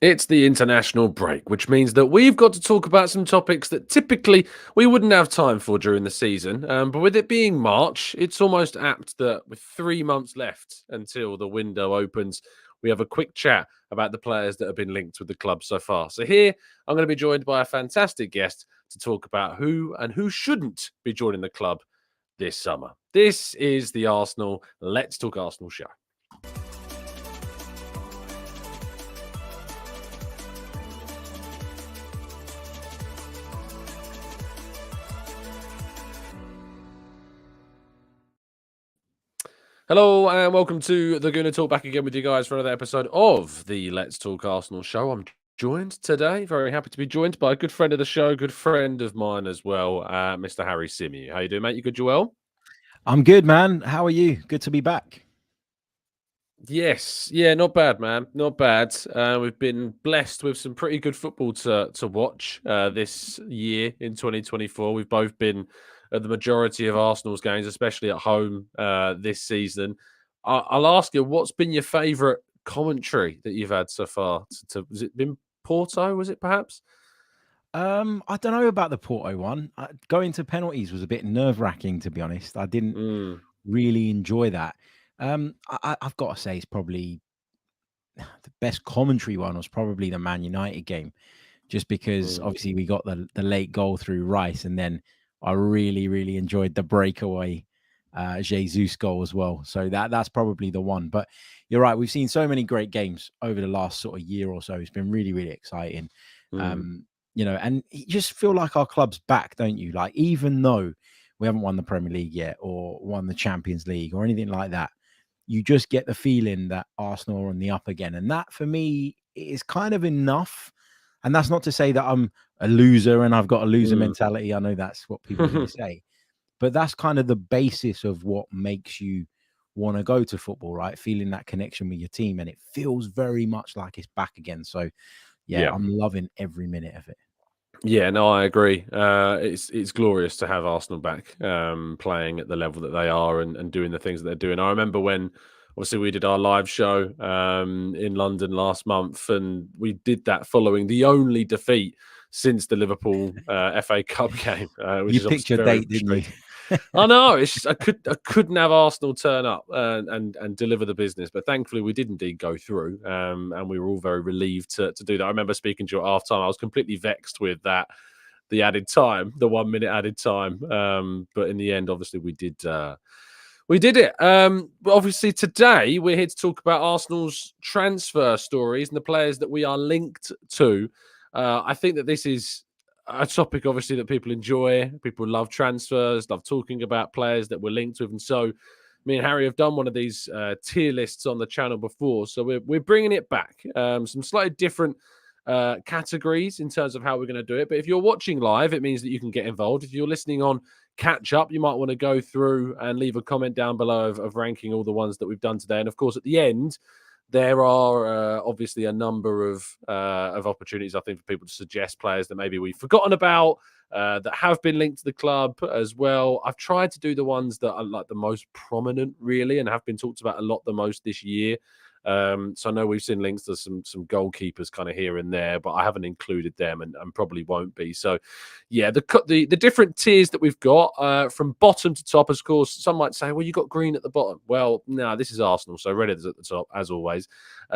It's the international break, which means that we've got to talk about some topics that typically we wouldn't have time for during the season. But with it being March, it's almost apt that with 3 months left until the window opens, we have a quick chat about the players that have been linked with the club so far. So here, I'm going to be joined by a fantastic guest to talk about who and who shouldn't be joining the club this summer. This is the Arsenal Let's Talk Arsenal show. Hello and welcome to the Gooner Talk, back again with you guys for another episode of the Let's Talk Arsenal show. I'm joined today, very happy to be joined by a good friend of the show, good friend of mine as well, Mr. Harry Symeou. How you doing, mate? You good, Joel? I'm good, man. How are you? Good to be back. Yes, yeah, not bad, man, not bad. We've been blessed with some pretty good football to watch this year in 2024. We've both been at the majority of Arsenal's games, especially at home this season. I'll ask you, what's been your favourite commentary that you've had so far? Was it been Porto? Was it perhaps? I don't know about the Porto one. Going to penalties was a bit nerve-wracking, to be honest. I didn't Mm, really enjoy that. I've got to say, it's probably the best commentary one was probably the Man United game, just because mm, obviously we got the late goal through Rice, and then I really enjoyed the breakaway Jesus goal as well. So that's probably the one. But you're right, we've seen so many great games over the last sort of year or so. It's been really exciting. mm. Um, and you just feel like our club's back, don't you? Like, even though we haven't won the Premier League yet or won the Champions League or anything like that, you just get the feeling that Arsenal are on the up again. And that, for me, is kind of enough. And that's not to say that I'm a loser and I've got a loser Mm. mentality. I know that's what people are going to say, but that's kind of the basis of what makes you want to go to football, right? Feeling that connection with your team. And it feels very much like it's back again. So, yeah, Yeah. I'm loving every minute of it. Yeah, no, I agree. It's glorious to have Arsenal back, playing at the level that they are and doing the things that they're doing. I remember when, obviously, we did our live show in London last month, and we did that following the only defeat since the Liverpool FA Cup game, which You is picked obviously your very date, didn't you? frustrating. I know. It's just, I couldn't have Arsenal turn up and deliver the business, but thankfully we did indeed go through, and we were all very relieved to do that. I remember speaking to you at half time. I was completely vexed with that, the added time, the 1 minute added time. But in the end, obviously we did. We did it. But obviously, today we're here to talk about Arsenal's transfer stories and the players that we are linked to. I think that this is a topic, obviously, that people enjoy. People love transfers, love talking about players that we're linked with. And so, me and Harry have done one of these tier lists on the channel before. So, we're bringing it back. Some slightly different categories in terms of how we're going to do it. But if you're watching live, it means that you can get involved. If you're listening on catch up, you might want to go through and leave a comment down below of ranking all the ones that we've done today. And of course, at the end, there are obviously a number of opportunities, I think, for people to suggest players that maybe we've forgotten about, that have been linked to the club as well. I've tried to do the ones that are like the most prominent, really, and have been talked about a lot the most this year. So I know we've seen links to some goalkeepers kind of here and there, but I haven't included them and probably won't be. So yeah, the different tiers that we've got from bottom to top, of course, some might say, well, you got Green at the bottom. Well, no, this is Arsenal, so Red is at the top as always.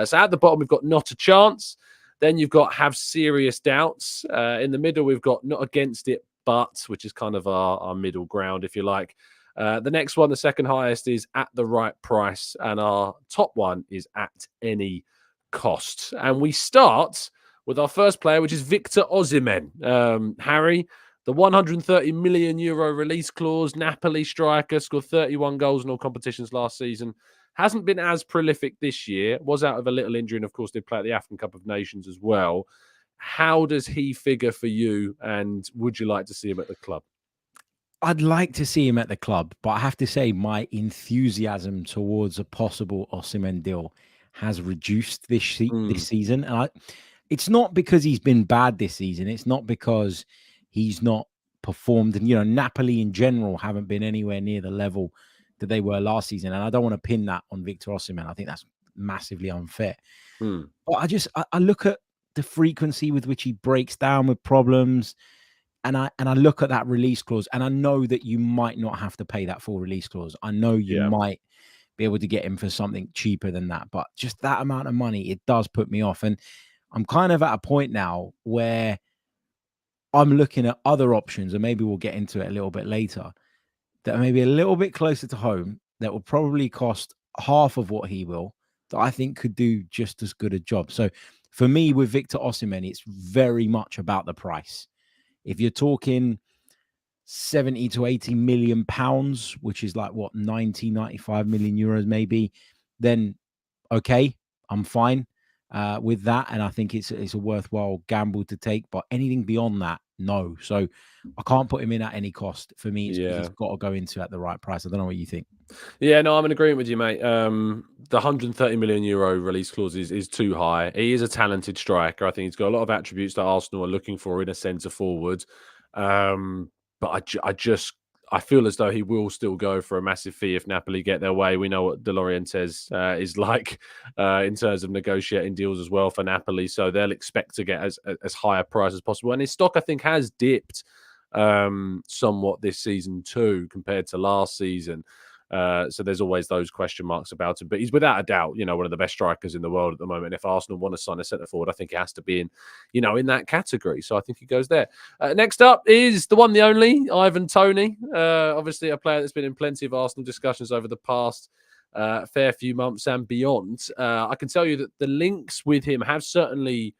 So at the bottom we've got Not a Chance. Then you've got Have Serious Doubts. In the middle we've got Not Against It But, which is kind of our middle ground, if you like. The next one, the second highest, is At the Right Price, and our top one is At Any Cost. And we start with our first player, which is Victor Osimhen. Harry, the 130 million euro release clause, Napoli striker, scored 31 goals in all competitions last season. Hasn't been as prolific this year, was out of a little injury, and of course did play at the African Cup of Nations as well. How does he figure for you, and would you like to see him at the club? I'd like to see him at the club, but I have to say my enthusiasm towards a possible Osimhen deal has reduced this Mm, season. And it's not because he's been bad this season. It's not because he's not performed. And, Napoli in general haven't been anywhere near the level that they were last season. And I don't want to pin that on Victor Osimhen. I think that's massively unfair. mm, But I look at the frequency with which he breaks down with problems. And I look at that release clause, and I know that you might not have to pay that full release clause. I know you Yeah. might be able to get him for something cheaper than that, but just that amount of money, it does put me off. And I'm kind of at a point now where I'm looking at other options, and maybe we'll get into it a little bit later, that are maybe a little bit closer to home, that will probably cost half of what he will, that I think could do just as good a job. So for me, with Victor Osimhen, it's very much about the price. If you're talking 70 to 80 million pounds, which is like what, 90, 95 million euros maybe, then okay, I'm fine with that. And I think it's a worthwhile gamble to take. But anything beyond that, no. So I can't put him in at any cost. For me, he's got to go into at the right price. I don't know what you think. Yeah, no, I'm in agreement with you, mate. The 130 million euro release clause is too high. He is a talented striker. I think he's got a lot of attributes that Arsenal are looking for in a centre forward. But I feel as though he will still go for a massive fee if Napoli get their way. We know what De Laurentiis is like in terms of negotiating deals as well for Napoli, so they'll expect to get as high a price as possible. And his stock, I think, has dipped somewhat this season too compared to last season. So there's always those question marks about him, but he's without a doubt, one of the best strikers in the world at the moment. If Arsenal want to sign a centre forward, I think it has to be in that category. So I think he goes there. Next up is the one, the only, Ivan Toney. Obviously a player that's been in plenty of Arsenal discussions over the past fair few months and beyond. I can tell you that the links with him have certainly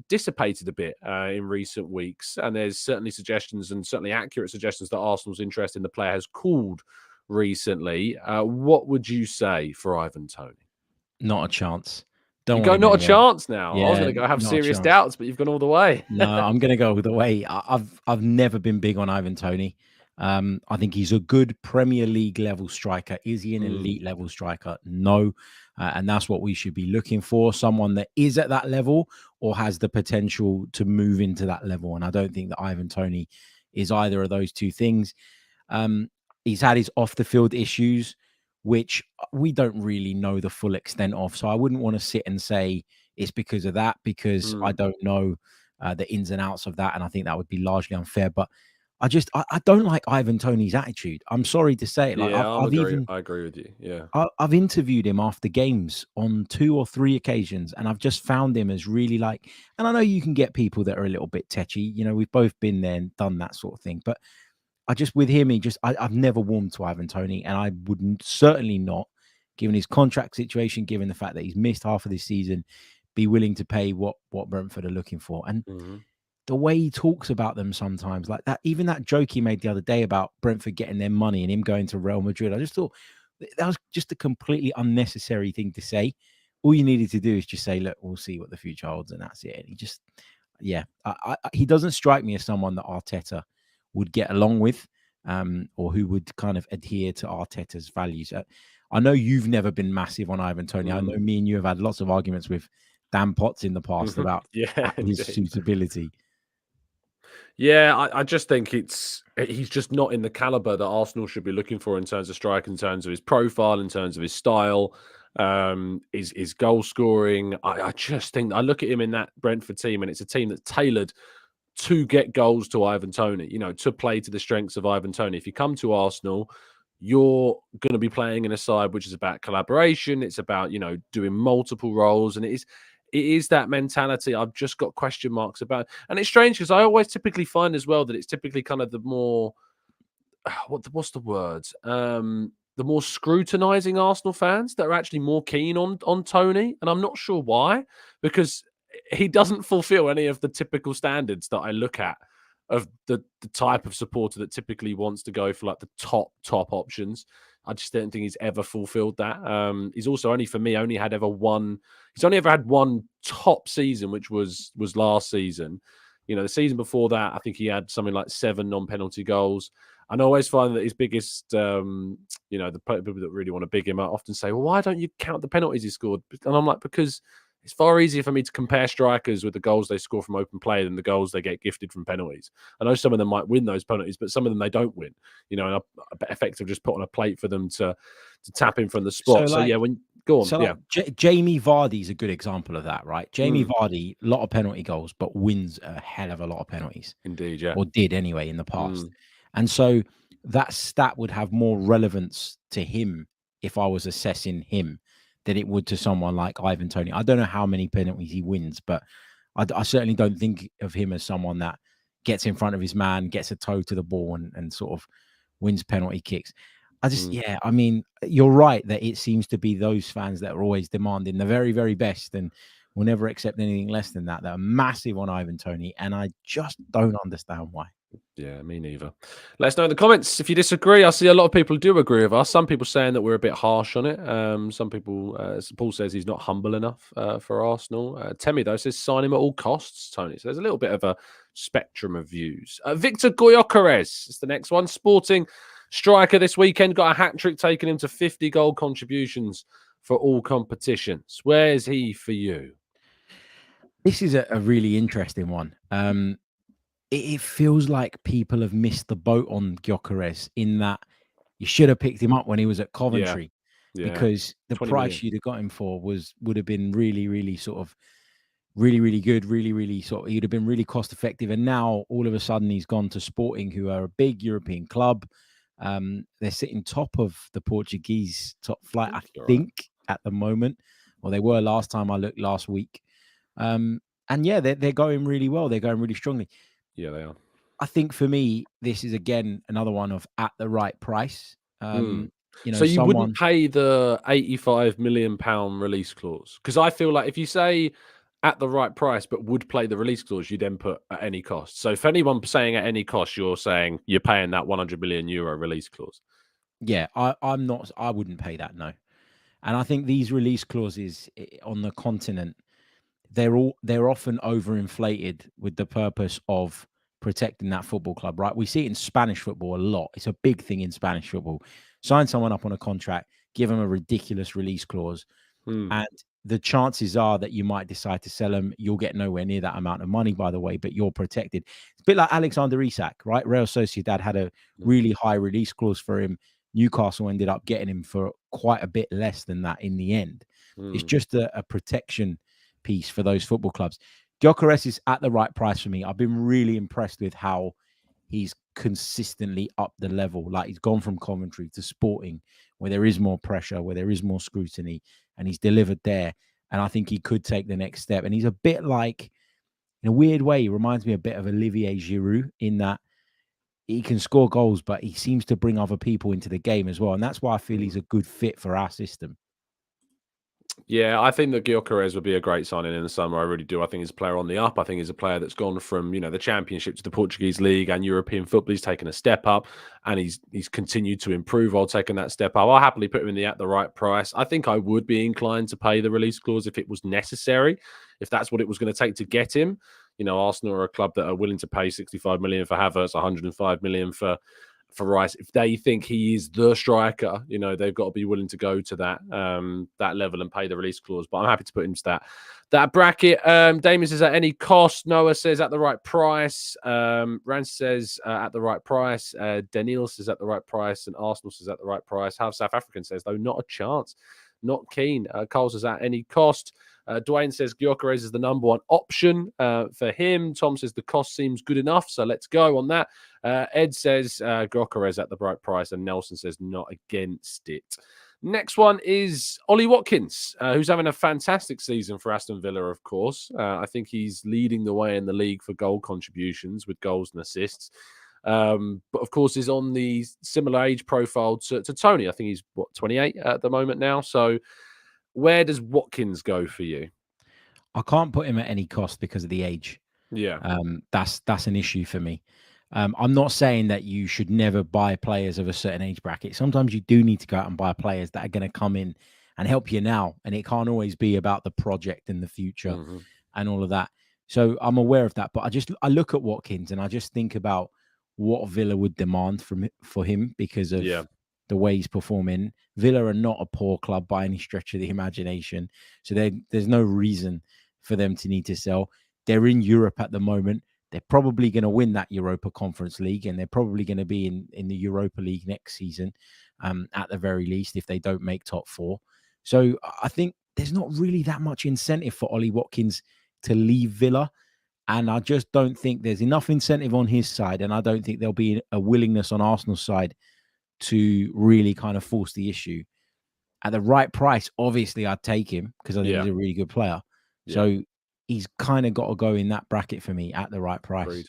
dissipated a bit in recent weeks, and there's certainly suggestions, and certainly accurate suggestions, that Arsenal's interest in the player has cooled recently. What would you say for Ivan Toney? Not a chance. You Don't want go him not a anywhere. chance now. I was Yeah, going to go have not a serious chance. doubts, but you've gone all the way. No, I'm going to go the way. I've never been big on Ivan Toney. I think he's a good Premier League level striker. Is he an elite level striker? No. And that's what we should be looking for. Someone that is at that level or has the potential to move into that level. And I don't think that Ivan Toney is either of those two things. He's had his off the field issues, which we don't really know the full extent of. So I wouldn't want to sit and say it's because of that, because I don't know the ins and outs of that. And I think that would be largely unfair. But I don't like Ivan Toney's attitude. I'm sorry to say it. Like Yeah, I I agree with you. Yeah. I've interviewed him after games on 2 or 3 occasions, and I've just found him as really like, and I know you can get people that are a little bit tetchy. We've both been there and done that sort of thing. But with him, I've never warmed to Ivan Toney, and I would certainly not, given his contract situation, given the fact that he's missed half of this season, be willing to pay what Brentford are looking for. And the way he talks about them sometimes, like that, even that joke he made the other day about Brentford getting their money and him going to Real Madrid, I just thought that was just a completely unnecessary thing to say. All you needed to do is just say, look, we'll see what the future holds, and that's it. And he just, yeah, he doesn't strike me as someone that Arteta would get along with, or who would kind of adhere to Arteta's values. I know you've never been massive on Ivan Toney. I know me and you have had lots of arguments with Dan Potts in the past about yeah, his suitability. Yeah, I just think he's just not in the caliber that Arsenal should be looking for in terms of strike, in terms of his profile, in terms of his style, his goal scoring. I just think, I look at him in that Brentford team, and it's a team that's tailored to get goals to Ivan Toney, to play to the strengths of Ivan Toney. If you come to Arsenal, you're going to be playing in a side which is about collaboration. It's about, doing multiple roles. And it is that mentality I've just got question marks about. And it's strange because I always typically find as well that it's typically kind of the more, what's the word? The more scrutinizing Arsenal fans that are actually more keen on Toney. And I'm not sure why, because he doesn't fulfill any of the typical standards that I look at of the type of supporter that typically wants to go for like the top options. I just don't think he's ever fulfilled that. He's also only had one top season, which was last season. The season before that, I think he had something like 7 non-penalty goals. And I always find that his biggest, the people that really want to big him up often say, well, why don't you count the penalties he scored? And I'm like, because It's far easier for me to compare strikers with the goals they score from open play than the goals they get gifted from penalties. I know some of them might win those penalties, but some of them they don't win. You know, and a bet effective just put on a plate for them to tap in from the spot. So yeah, when go on, yeah. Jamie Vardy's a good example of that, right? Jamie Vardy, a lot of penalty goals, but wins a hell of a lot of penalties. Indeed, yeah, or did anyway in the past. And so that stat would have more relevance to him if I was assessing him than it would to someone like Ivan Toney. I don't know how many penalties he wins, but I certainly don't think of him as someone that gets in front of his man, gets a toe to the ball, and sort of wins penalty kicks. Yeah, I mean, you're right that it seems to be those fans that are always demanding the very, very best and will never accept anything less than that. They're massive on Ivan Toney, and I just don't understand why. Yeah, me neither. Let us know in the comments if you disagree. I see a lot of people do agree with us. Some people saying that we're a bit harsh on it. Some people, Paul says he's not humble enough for Arsenal. Temi, though, says sign him at all costs, Tony. So there's a little bit of a spectrum of views. Victor Goyokeres is the next one. Sporting striker this weekend. Got a hat-trick taking him to 50 goal contributions for all competitions. Where's he for you? This is a really interesting one. It feels like people have missed the boat on Gyökeres in that you should have picked him up when he was at Coventry, because the price you'd have got him for would have been really, really sort of really good, really sort of, he'd have been really cost effective. And now all of a sudden he's gone to Sporting, who are a big European club. They're sitting top of the Portuguese top flight, I think, at the moment, or they were last time I looked last week. And yeah, they're going really well. They're going really strongly. Yeah, they are. I think for me, this is again another one of at the right price. You know, so you wouldn't pay the £85 million release clause? Because I feel like if you say at the right price, but would play the release clause, you then put at any cost. So if anyone saying at any cost, you're saying you're paying that €100 million release clause. Yeah, I'm not. I wouldn't pay that, no. And I think these release clauses on the continent, they're often overinflated with the purpose of protecting that football club, right? We see it in Spanish football a lot. It's a big thing in Spanish football. Sign someone up on a contract, give them a ridiculous release clause, and the chances are that you might decide to sell them. You'll get nowhere near that amount of money, by the way, but you're protected. It's a bit like Alexander Isak, right? Real Sociedad had a really high release clause for him. Newcastle ended up getting him for quite a bit less than that in the end. It's just a protection piece for those football clubs. Gyökeres is at the right price for me. I've been really impressed with how he's consistently up the level. Like, he's gone from Coventry to Sporting, where there is more pressure, where there is more scrutiny, and he's delivered there. And I think he could take the next step. And he's a bit like, in a weird way, he reminds me a bit of Olivier Giroud in that he can score goals, but he seems to bring other people into the game as well. And that's why I feel he's a good fit for our system. Yeah, I think that Gyökeres would be a great signing in the summer. I really do. I think he's a player on the up. I think he's a player that's gone from, the Championship to the Portuguese League and European football. He's taken a step up, and he's continued to improve while taking that step up. I'll happily put him in at the right price. I think I would be inclined to pay the release clause if it was necessary, if that's what it was going to take to get him. Arsenal are a club that are willing to pay 65 million for Havertz, 105 million for Rice. If they think he is the striker, they've got to be willing to go to that level and pay the release clause. But I'm happy to put him to that bracket. Damien says at any cost. Noah says at the right price. Rance says at the right price. Daniel says at the right price, and Arsenal says at the right price. Half South African says though not a chance, not keen. Carl says at any cost. Dwayne says Gyökeres is the number one option for him. Tom says the cost seems good enough, so let's go on that. Ed says Gyökeres at the right price, and Nelson says not against it. Next one is Ollie Watkins, who's having a fantastic season for Aston Villa, of course. I think he's leading the way in the league for goal contributions with goals and assists. But of course, is on the similar age profile to Tony. I think he's 28 at the moment now. So where does Watkins go for you? I can't put him at any cost because of the age. Yeah. That's an issue for me. I'm not saying that you should never buy players of a certain age bracket. Sometimes you do need to go out and buy players that are going to come in and help you now. And it can't always be about the project in the future and all of that. So I'm aware of that. But I look at Watkins and I just think about what Villa would demand for him because of the way he's performing. Villa are not a poor club by any stretch of the imagination. So there's no reason for them to need to sell. They're in Europe at the moment. They're probably going to win that Europa Conference League, and they're probably going to be in the Europa League next season, at the very least, if they don't make top four. So I think there's not really that much incentive for Ollie Watkins to leave Villa. And I just don't think there's enough incentive on his side. And I don't think there'll be a willingness on Arsenal's side to really kind of force the issue. At the right price, obviously, I'd take him because I think he's a really good player. Yeah. So he's kind of got to go in that bracket for me at the right price. Agreed.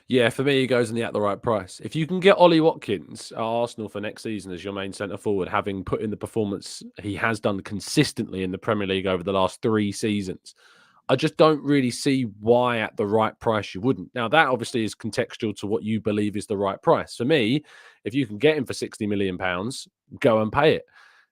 Yeah, for me, he goes in the at the right price. If you can get Ollie Watkins at Arsenal for next season as your main centre forward, having put in the performance he has done consistently in the Premier League over the last 3 seasons, I just don't really see why at the right price you wouldn't. Now, that obviously is contextual to what you believe is the right price. For me, if you can get him for £60 million, go and pay it.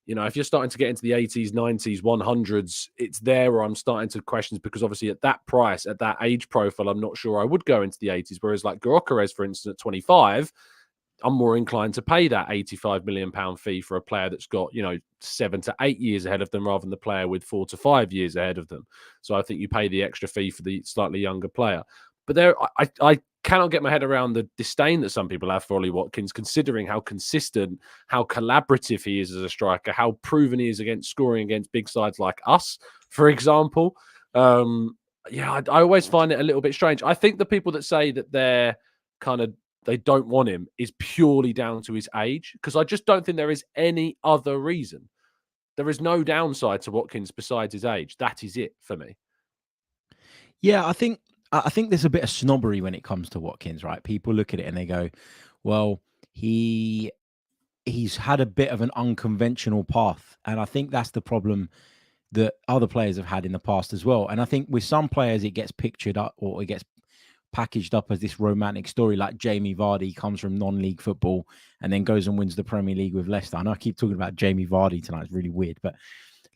You know, if you're starting to get into the 80s, 90s, 100s, it's there where I'm starting to question, because obviously at that price, at that age profile, I'm not sure I would go into the 80s. Whereas like Gyökeres, for instance, at 25, I'm more inclined to pay that £85 million fee for a player that's got, 7 to 8 years ahead of them rather than the player with 4 to 5 years ahead of them. So I think you pay the extra fee for the slightly younger player. But there, I cannot get my head around the disdain that some people have for Ollie Watkins, considering how consistent, how collaborative he is as a striker, how proven he is against scoring against big sides like us, for example. I always find it a little bit strange. I think the people that say that they don't want him is purely down to his age, because I just don't think there is any other reason. There is no downside to Watkins besides his age. That is it for me. Yeah, I think there's a bit of snobbery when it comes to Watkins, right? People look at it and they go, well, he's had a bit of an unconventional path. And I think that's the problem that other players have had in the past as well. And I think with some players, it gets pictured up, or it gets packaged up as this romantic story, like Jamie Vardy comes from non-league football and then goes and wins the Premier League with Leicester. I know I keep talking about Jamie Vardy tonight. It's really weird, but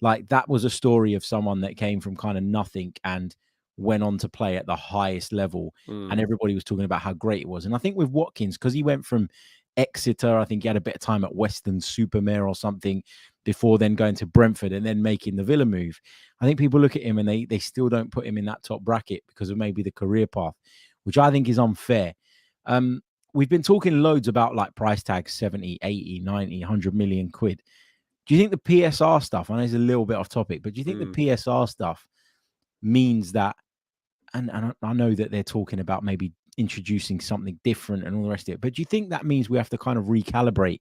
like that was a story of someone that came from kind of nothing and went on to play at the highest level. And everybody was talking about how great it was. And I think with Watkins, because he went from Exeter, I think he had a bit of time at Weston-super-Mare or something before then going to Brentford and then making the Villa move. I think people look at him and they still don't put him in that top bracket because of maybe the career path, which I think is unfair. We've been talking loads about like price tags, 70, 80, 90, 100 million quid. Do you think the PSR stuff, I know it's a little bit off topic, but do you think the PSR stuff means that, and I know that they're talking about maybe introducing something different and all the rest of it, but do you think that means we have to kind of recalibrate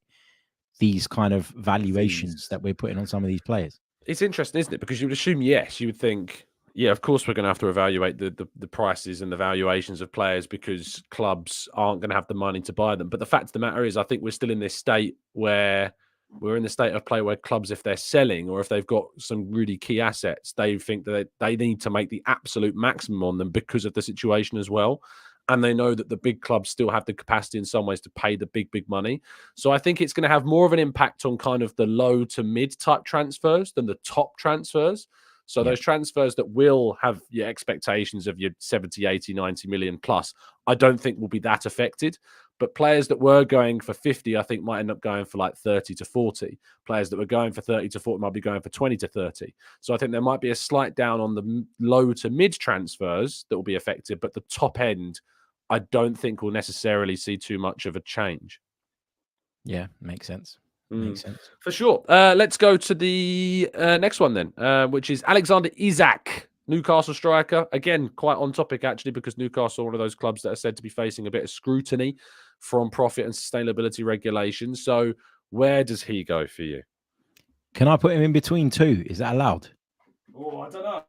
these kind of valuations that we're putting on some of these players? It's interesting, isn't it? Because you would assume, yes, you would think, yeah, of course we're going to have to evaluate the prices and the valuations of players because clubs aren't going to have the money to buy them. But the fact of the matter is, I think we're still in this state where we're in the state of play where clubs, if they're selling or if they've got some really key assets, they think that they need to make the absolute maximum on them because of the situation as well. And they know that the big clubs still have the capacity in some ways to pay the big money. So I think it's going to have more of an impact on kind of the low to mid type transfers than the top transfers. So those transfers that will have your expectations of your 70, 80, 90 million plus, I don't think will be that affected. But players that were going for 50, I think might end up going for like 30 to 40. Players that were going for 30 to 40 might be going for 20 to 30. So I think there might be a slight down on the low to mid transfers that will be affected. But the top end, I don't think will necessarily see too much of a change. Yeah, makes sense. Makes sense. For sure. Let's go to the next one then, which is Alexander Isak, Newcastle striker. Again, quite on topic, actually, because Newcastle are one of those clubs that are said to be facing a bit of scrutiny from profit and sustainability regulations. So where does he go for you? Can I put him in between two? Is that allowed? Oh, I don't know.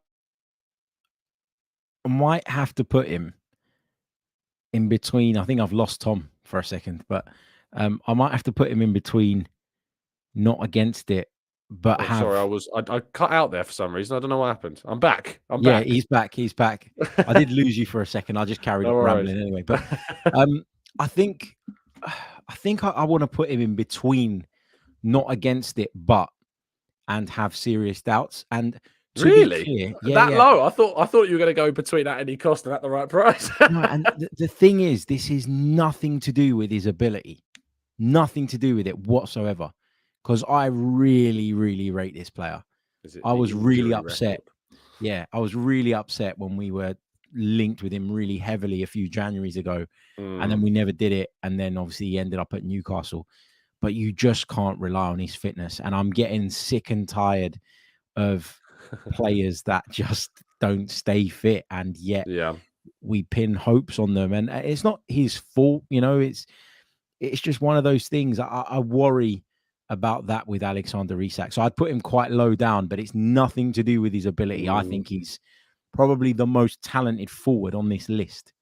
I might have to put him in between. I think I've lost Tom for a second, but I might have to put him in between not against it, but sorry, I cut out there for some reason. I don't know what happened. I'm back. Yeah, he's back. I did lose you for a second. I just carried on rambling anyway. But I think I want to put him in between not against it, but and have serious doubts. And really, low? I thought you were going to go between at any cost and at the right price. No, and the thing is, this is nothing to do with his ability. Nothing to do with it whatsoever. Because I really, really rate this player. Is it I the was really injury upset. record? Yeah, I was really upset when we were linked with him really heavily a few Januaries ago, and then we never did it. And then obviously he ended up at Newcastle. But you just can't rely on his fitness. And I'm getting sick and tired of players that just don't stay fit, and yet Yeah. we pin hopes on them. And it's not his fault, it's just one of those things. I worry about that with Alexander Isak. So I'd put him quite low down, but it's nothing to do with his ability. I think he's probably the most talented forward on this list.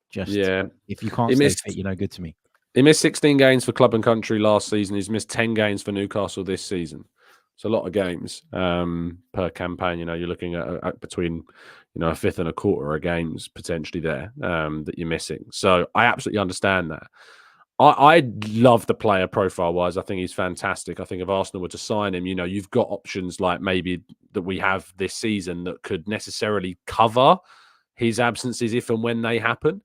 Just Yeah. if you can't He stay missed fit, you're no good to me. he missed 16 games for club and country last season. He's missed 10 games for Newcastle this season. It's a lot of games per campaign. You're looking at between a fifth and a quarter of games potentially there that you're missing. So I absolutely understand that. I love the player profile wise. I think he's fantastic. I think if Arsenal were to sign him, you've got options like maybe that we have this season that could necessarily cover his absences if and when they happen.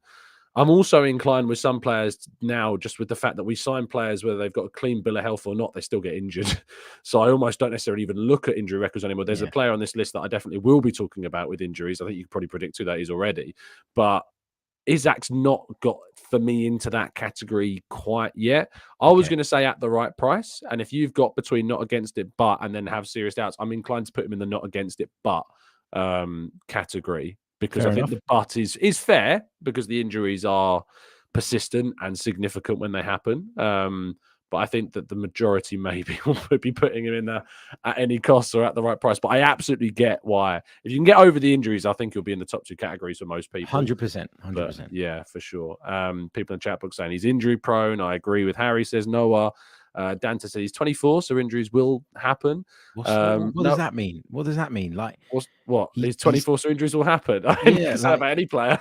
I'm also inclined with some players now, just with the fact that we sign players, whether they've got a clean bill of health or not, they still get injured. So I almost don't necessarily even look at injury records anymore. There's a player on this list that I definitely will be talking about with injuries. I think you can probably predict who that is already. But Isaac's not got for me into that category quite yet. I was going to say at the right price. And if you've got between not against it, but, and then have serious doubts, I'm inclined to put him in the not against it, but category. Because I think the but is fair because the injuries are persistent and significant when they happen. But I think that the majority maybe will be putting him in there at any cost or at the right price. But I absolutely get why. If you can get over the injuries, I think you'll be in the top two categories for most people. 100%. But yeah, for sure. People in the chat book saying he's injury prone. I agree with Harry, says Noah. Dante says he's 24, so injuries will happen. What does that mean? What does that mean? Like, what? He's 24, so injuries will happen. I didn't say about any player.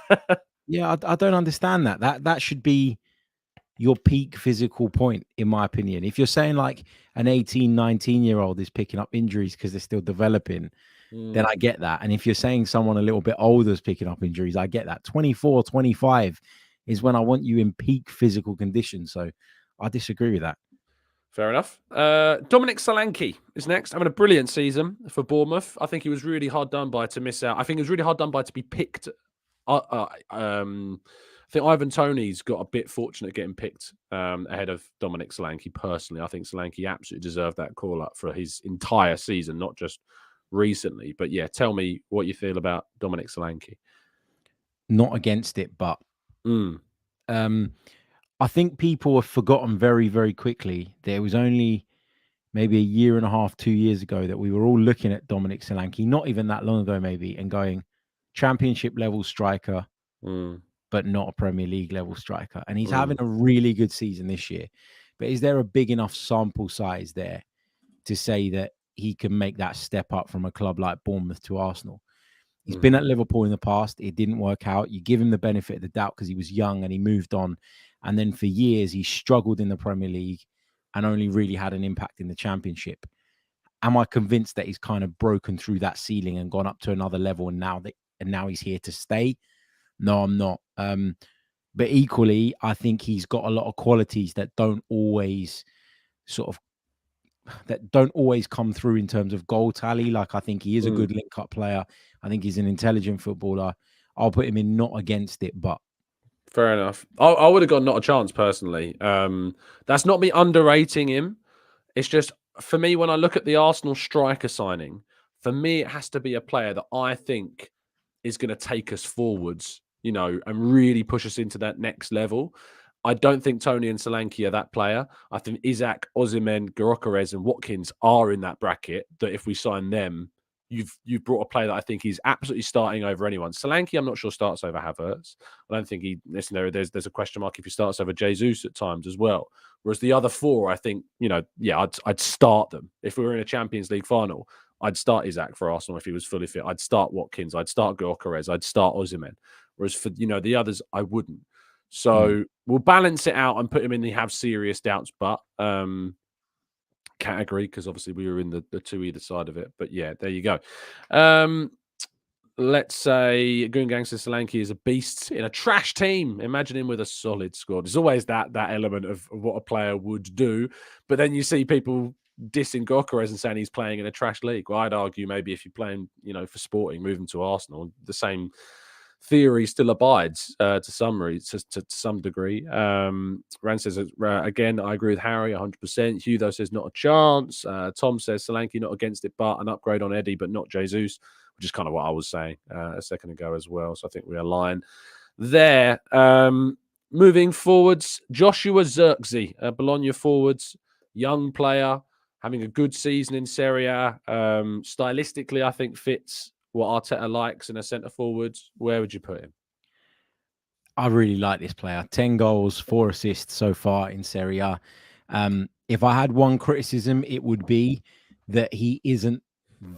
Yeah, I don't understand that. That should be your peak physical point, in my opinion. If you're saying like an 18, 19-year-old is picking up injuries because they're still developing, then I get that. And if you're saying someone a little bit older is picking up injuries, I get that. 24, 25 is when I want you in peak physical condition. So I disagree with that. Fair enough. Dominic Solanke is next. Having a brilliant season for Bournemouth. I think he was really hard done by to miss out. I think it was really hard done by to be picked. I think Ivan Toney's got a bit fortunate getting picked ahead of Dominic Solanke. Personally, I think Solanke absolutely deserved that call up for his entire season, not just recently. But yeah, tell me what you feel about Dominic Solanke. Not against it, but I think people have forgotten very, very quickly that it was only maybe a year and a half, 2 years ago that we were all looking at Dominic Solanke, not even that long ago maybe, and going championship level striker, but not a Premier League level striker. And he's having a really good season this year. But is there a big enough sample size there to say that he can make that step up from a club like Bournemouth to Arsenal? He's been at Liverpool in the past. It didn't work out. You give him the benefit of the doubt because he was young and he moved on. And then for years, he struggled in the Premier League and only really had an impact in the Championship. Am I convinced that he's kind of broken through that ceiling and gone up to another level, and now he's here to stay? No, I'm not. But equally, I think he's got a lot of qualities that don't always come through in terms of goal tally. Like, I think he is a good link-up player. I think he's an intelligent footballer. I'll put him in not against it, but. Fair enough. I would have got not a chance personally. That's not me underrating him. It's just, for me, when I look at the Arsenal striker signing, for me, it has to be a player that I think is going to take us forwards, and really push us into that next level. I don't think Toney and Solanke are that player. I think Isak, Osimhen, Gyökeres and Watkins are in that bracket, that if we sign them, you've brought a player that I think is absolutely starting over anyone. Solanke, I'm not sure starts over Havertz. I don't think there's a question mark if he starts over Jesus at times as well. Whereas the other four, I think, I'd start them. If we were in a Champions League final, I'd start Isak for Arsenal if he was fully fit. I'd start Watkins. I'd start Gyökeres. I'd start Osimhen. Whereas for, the others, I wouldn't. So we'll balance it out and put him in the have serious doubts, but category, because obviously we were in the two either side of it. But yeah, there you go. let's say Goon Gangster Solanke is a beast in a trash team. Imagine him with a solid squad. There's always that element of what a player would do. But then you see people dissing Gyökeres and saying he's playing in a trash league. Well, I'd argue maybe if you're playing, for Sporting, moving to Arsenal, the same theory still abides to some degree. Rand says, again, I agree with Harry 100%. Hugh, though, says not a chance. Tom says Solanke not against it, but an upgrade on Eddie, but not Jesus, which is kind of what I was saying a second ago as well. So I think we align there. Moving forwards, Joshua Zirkzee, Bologna forwards, young player, having a good season in Serie A. Stylistically, I think fits what Arteta likes in a centre forward. Where would you put him? I really like this player. 10 goals, 4 assists so far in Serie A. If I had one criticism, it would be that he isn't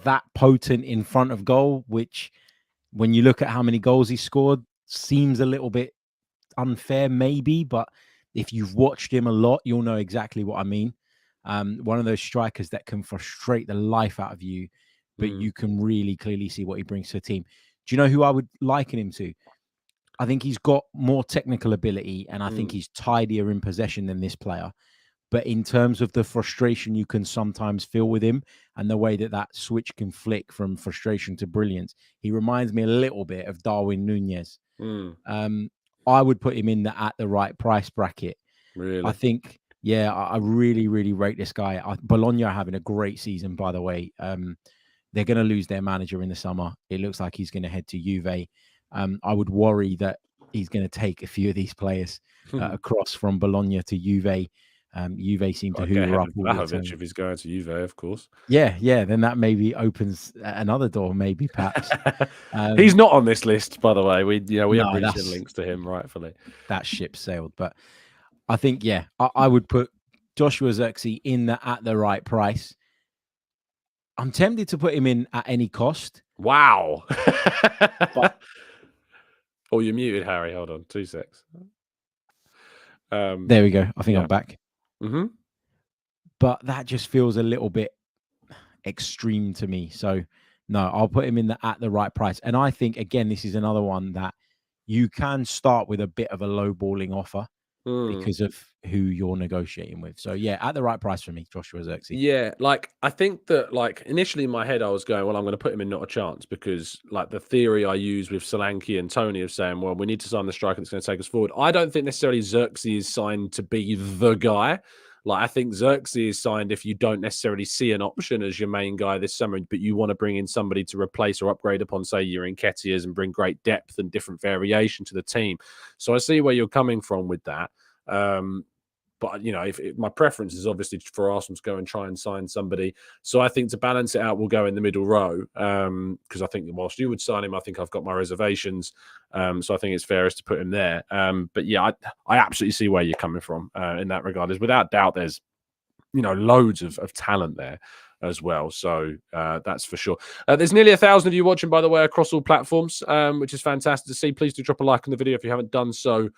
that potent in front of goal, which when you look at how many goals he scored, seems a little bit unfair maybe, but if you've watched him a lot, you'll know exactly what I mean. One of those strikers that can frustrate the life out of you, but you can really clearly see what he brings to a team. Do you know who I would liken him to? I think he's got more technical ability, and I think he's tidier in possession than this player. But in terms of the frustration you can sometimes feel with him and the way that switch can flick from frustration to brilliance, he reminds me a little bit of Darwin Núñez. I would put him in at the right price bracket. Really? I think, I really, really rate this guy. Bologna are having a great season, by the way. They're going to lose their manager in the summer. It looks like he's going to head to Juve. I would worry that he's going to take a few of these players across from Bologna to Juve. Juve seem to hoover up all the time. If he's going to Juve, of course. Yeah. Then that maybe opens another door, maybe perhaps. He's not on this list, by the way. We have recent links to him, rightfully. That ship sailed, but I think I would put Joshua Zirkzee in at the right price. I'm tempted to put him in at any cost. Wow. Oh, you're muted, Harry. Hold on, 2 secs. There we go. I think I'm back. Mm-hmm. But that just feels a little bit extreme to me. So, no, I'll put him in at the right price. And I think, again, this is another one that you can start with a bit of a low-balling offer because of who you're negotiating with. So, at the right price for me, Joshua Zirkzee. Yeah, I think that, initially in my head, I was going, well, I'm going to put him in not a chance because, the theory I use with Solanke and Tony of saying, well, we need to sign the striker that's going to take us forward. I don't think necessarily Zirkzee is signed to be the guy. I think Zirkzee is signed if you don't necessarily see an option as your main guy this summer, but you want to bring in somebody to replace or upgrade upon, say, your Nketiahs and bring great depth and different variation to the team. So I see where you're coming from with that. But, if my preference is obviously for Arsenal to go and try and sign somebody. So I think to balance it out, we'll go in the middle row because I think whilst you would sign him, I think I've got my reservations. So I think it's fairest to put him there. But I absolutely see where you're coming from in that regard. There's without doubt, there's, loads of talent there as well. So that's for sure. There's nearly 1,000 of you watching, by the way, across all platforms, which is fantastic to see. Please do drop a like on the video if you haven't done so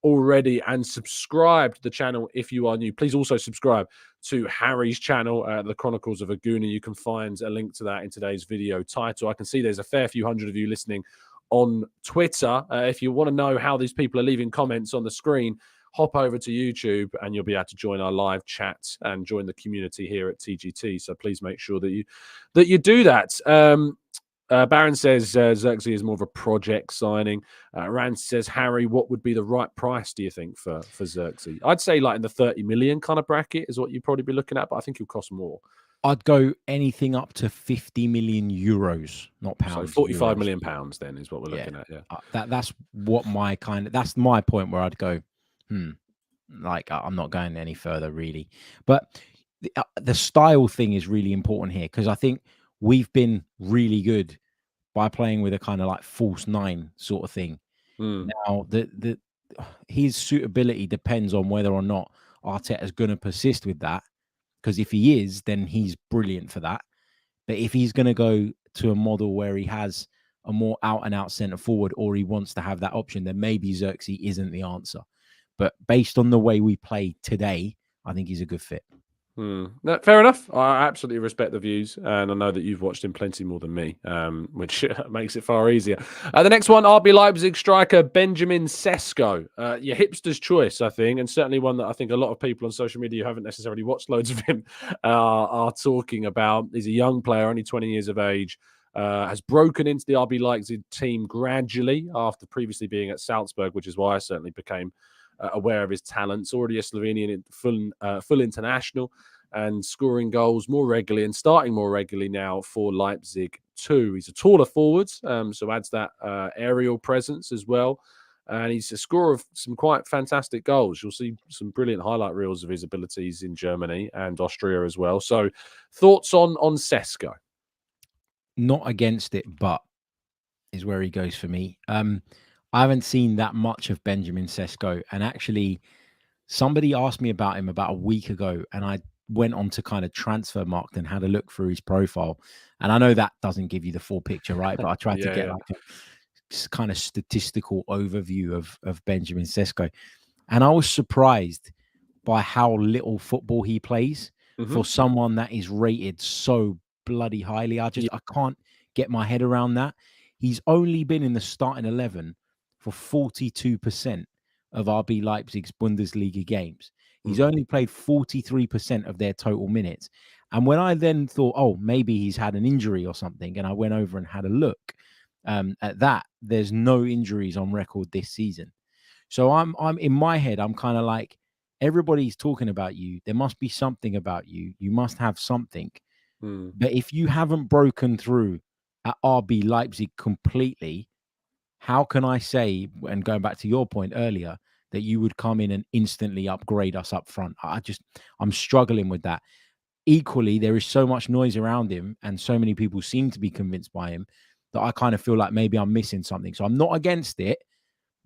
already, and subscribe to the channel if you are new. Please also subscribe to Harry's channel, The Chronicles of a Gooner. You can find a link to that in today's video title. I can see there's a fair few hundred of you listening on Twitter. If you want to know how these people are leaving comments on the screen, hop over to YouTube and you'll be able to join our live chat and join the community here at TGT. So please make sure that you do that. Baron says Zirkzee is more of a project signing. Rand says, Harry, what would be the right price, do you think, for Zirkzee? I'd say in the 30 million kind of bracket is what you'd probably be looking at, but I think he'll cost more. I'd go anything up to 50 million euros, not pounds. So 45 million pounds then is what we're looking at, that's what that's my point where I'd go, I'm not going any further really. But the style thing is really important here because I think we've been really good by playing with a kind of false nine sort of thing. Now, his suitability depends on whether or not Arteta is going to persist with that. Because if he is, then he's brilliant for that. But if he's going to go to a model where he has a more out-and-out centre forward or he wants to have that option, then maybe Zirkzee isn't the answer. But based on the way we play today, I think he's a good fit. No, fair enough. I absolutely respect the views, and I know that you've watched him plenty more than me, which makes it far easier. The next one, RB Leipzig striker Benjamin Sesko. Your hipster's choice, I think, and certainly one that I think a lot of people on social media who haven't necessarily watched loads of him are talking about. He's a young player, only 20 years of age. Has broken into the RB Leipzig team gradually after previously being at Salzburg, which is why I certainly became aware of his talents. Already a Slovenian full international and scoring goals more regularly and starting more regularly now for Leipzig too. He's a taller forward, so adds that aerial presence as well. And he's a scorer of some quite fantastic goals. You'll see some brilliant highlight reels of his abilities in Germany and Austria as well. So, thoughts on Sesko? Not against it, but is where he goes for me. I haven't seen that much of Benjamin Sesko, and actually, somebody asked me about him about a week ago, and I went on to kind of Transfermarkt and had a look through his profile. And I know that doesn't give you the full picture, right? But I tried to get like a kind of statistical overview of Benjamin Sesko, and I was surprised by how little football he plays for someone that is rated so bloody highly. I can't get my head around that. He's only been in the starting 11 for 42% of RB Leipzig's Bundesliga games. He's only played 43% of their total minutes. And when I then thought, oh, maybe he's had an injury or something, and I went over and had a look at that, there's no injuries on record this season. So I'm in my head, I'm kind of like, everybody's talking about you. There must be something about you. You must have something. But if you haven't broken through at RB Leipzig completely, how can I say, and going back to your point earlier, that you would come in and instantly upgrade us up front? I'm struggling with that. Equally, there is so much noise around him and so many people seem to be convinced by him that I kind of feel like maybe I'm missing something. So I'm not against it,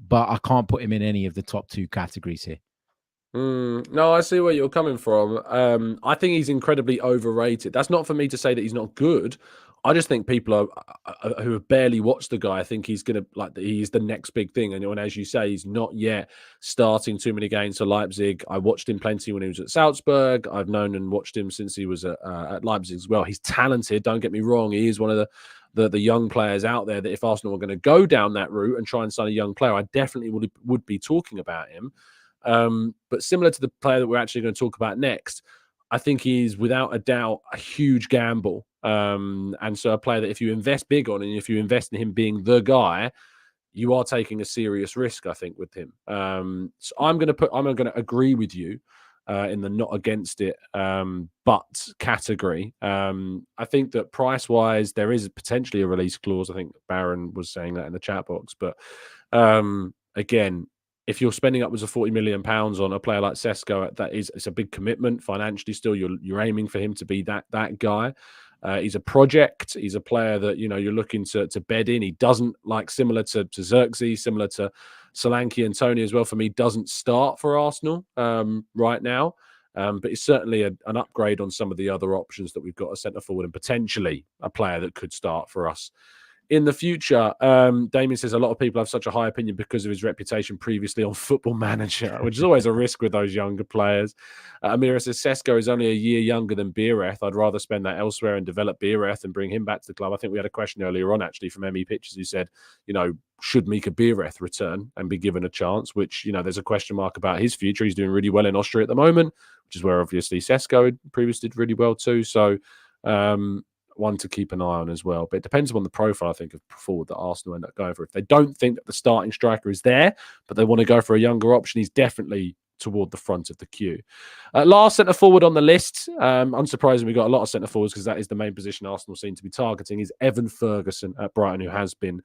but I can't put him in any of the top two categories here. No, I see where you're coming from. I think he's incredibly overrated. That's not for me to say that he's not good. I just think people who have barely watched the guy think he's gonna he's the next big thing. And as you say, he's not yet starting too many games for Leipzig. I watched him plenty when he was at Salzburg. I've known and watched him since he was at Leipzig as well. He's talented. Don't get me wrong. He is one of the young players out there that if Arsenal were going to go down that route and try and sign a young player, I definitely would be talking about him. But similar to the player that we're actually going to talk about next, I think he's without a doubt a huge gamble. And so a player that if you invest big on and if you invest in him being the guy, you are taking a serious risk, I think, with him. So I'm going to agree with you in the not against it, but category. I think that price wise, there is potentially a release clause. I think Baron was saying that in the chat box, but again, if you're spending upwards of £40 million on a player like Sesko, it's a big commitment financially. Still, you're aiming for him to be that guy. He's a project. He's a player that you're looking to bed in. He doesn't, like, similar to Xerxes, similar to Solanke and Tony as well. For me, doesn't start for Arsenal right now. But it's certainly an upgrade on some of the other options that we've got a centre forward and potentially a player that could start for us in the future. Damien says a lot of people have such a high opinion because of his reputation previously on Football Manager, which is always a risk with those younger players. Amira says Sesko is only a year younger than Biereth. I'd rather spend that elsewhere and develop Biereth and bring him back to the club. I think we had a question earlier on actually from Emmy Pitches who said, should Mika Biereth return and be given a chance, which, there's a question mark about his future. He's doing really well in Austria at the moment, which is where obviously Sesko previously did really well too. So, one to keep an eye on as well. But it depends on the profile, I think, of forward that Arsenal end up going for. If they don't think that the starting striker is there, but they want to go for a younger option, he's definitely toward the front of the queue. Last centre forward on the list, unsurprisingly, we've got a lot of centre forwards because that is the main position Arsenal seem to be targeting, is Evan Ferguson at Brighton, who has been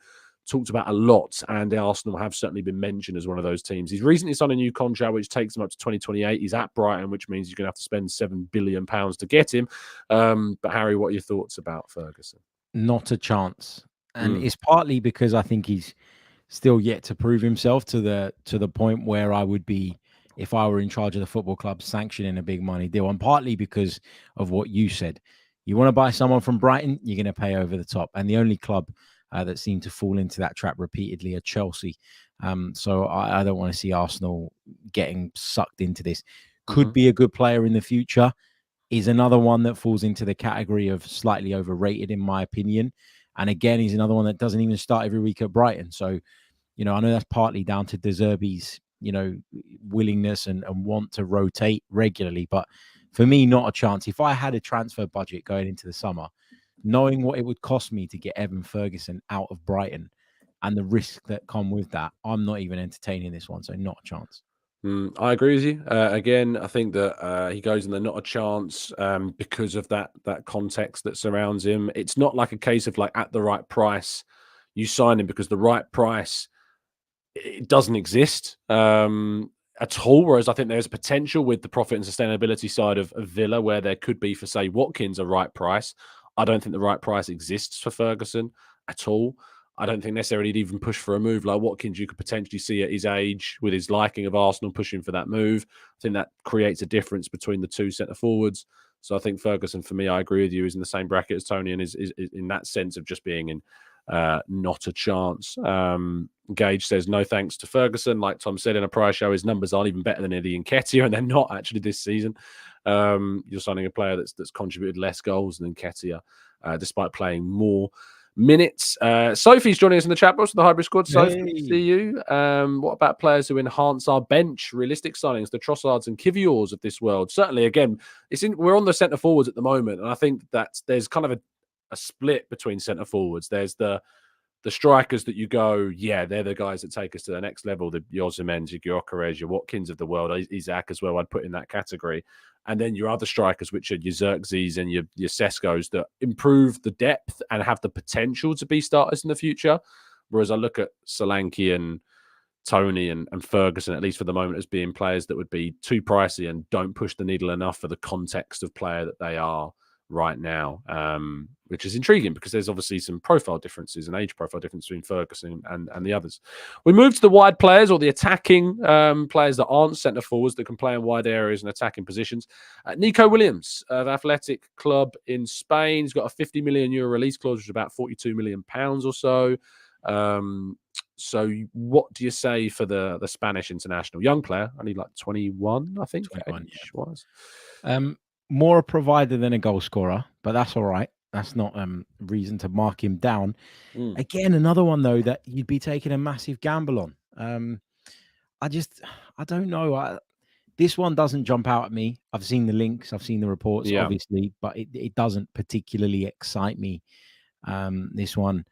talked about a lot, and Arsenal have certainly been mentioned as one of those teams. He's recently signed a new contract which takes him up to 2028. He's at Brighton, which means you're going to have to spend £7 billion to get him. But Harry, what are your thoughts about Ferguson? Not a chance. And it's partly because I think he's still yet to prove himself to the point where I would be, if I were in charge of the football club, sanctioning a big money deal. And partly because of what you said. You want to buy someone from Brighton, you're going to pay over the top. And the only club that seem to fall into that trap repeatedly are Chelsea. So I don't want to see Arsenal getting sucked into this. Could be a good player in the future. is another one that falls into the category of slightly overrated, in my opinion. And again, he's another one that doesn't even start every week at Brighton. So, you know, I know that's partly down to De Zerbi's, you know, willingness and want to rotate regularly. But for me, not a chance. If I had a transfer budget going into the summer, knowing what it would cost me to get Evan Ferguson out of Brighton and the risk that come with that, I'm not even entertaining this one. So not a chance. I agree with you. Again, I think that he goes in there not a chance because of that context that surrounds him. It's not like a case of like at the right price you sign him, because the right price, it doesn't exist at all. Whereas I think there's potential with the profit and sustainability side of Villa, where there could be for, say, Watkins, a right price. I don't think the right price exists for Ferguson at all. I don't think necessarily he'd even push for a move like Watkins. You could potentially see at his age, with his liking of Arsenal, pushing for that move. I think that creates a difference between the two centre forwards. So I think Ferguson, for me, I agree with you, is in the same bracket as Tony, and is in that sense of just being in not a chance. Gage says no thanks to Ferguson. Like Tom said in a prior show, his numbers aren't even better than Eddie and Nketiah, and they're not actually this season. You're signing a player that's contributed less goals than Nketiah, despite playing more minutes. Sophie's joining us in the chat box with the hybrid squad. Sophie, Hey. see you. What about players who enhance our bench? Realistic signings, the Trossards and Kiviors of this world. Certainly, again, we're on the centre forwards at the moment, and I think that there's kind of a split between centre forwards. There's the strikers that you go, yeah, they're the guys that take us to the next level. The Osimhen's, your Gyökeres, your Watkins of the world, Isaac as well, I'd put in that category. And then your other strikers, which are your Xerxes and your Seskos, that improve the depth and have the potential to be starters in the future. Whereas I look at Solanke and Tony and Ferguson, at least for the moment, as being players that would be too pricey and don't push the needle enough for the context of player that they are right now, which is intriguing because there's obviously some profile differences and age profile difference between Ferguson and the others. We move to the wide players, or the attacking players that aren't centre forwards, that can play in wide areas and attacking positions. Nico Williams of Athletic Club in Spain. He's got a 50 million euro release clause, which is about 42 million pounds or so. So what do you say for the Spanish international? Young player, only like 21, I think. 21, was. More a provider than a goal scorer, but that's all right. That's not reason to mark him down. Again, another one though that you'd be taking a massive gamble on. I don't know. This one doesn't jump out at me. I've seen the links, I've seen the reports, obviously, but it doesn't particularly excite me. This one,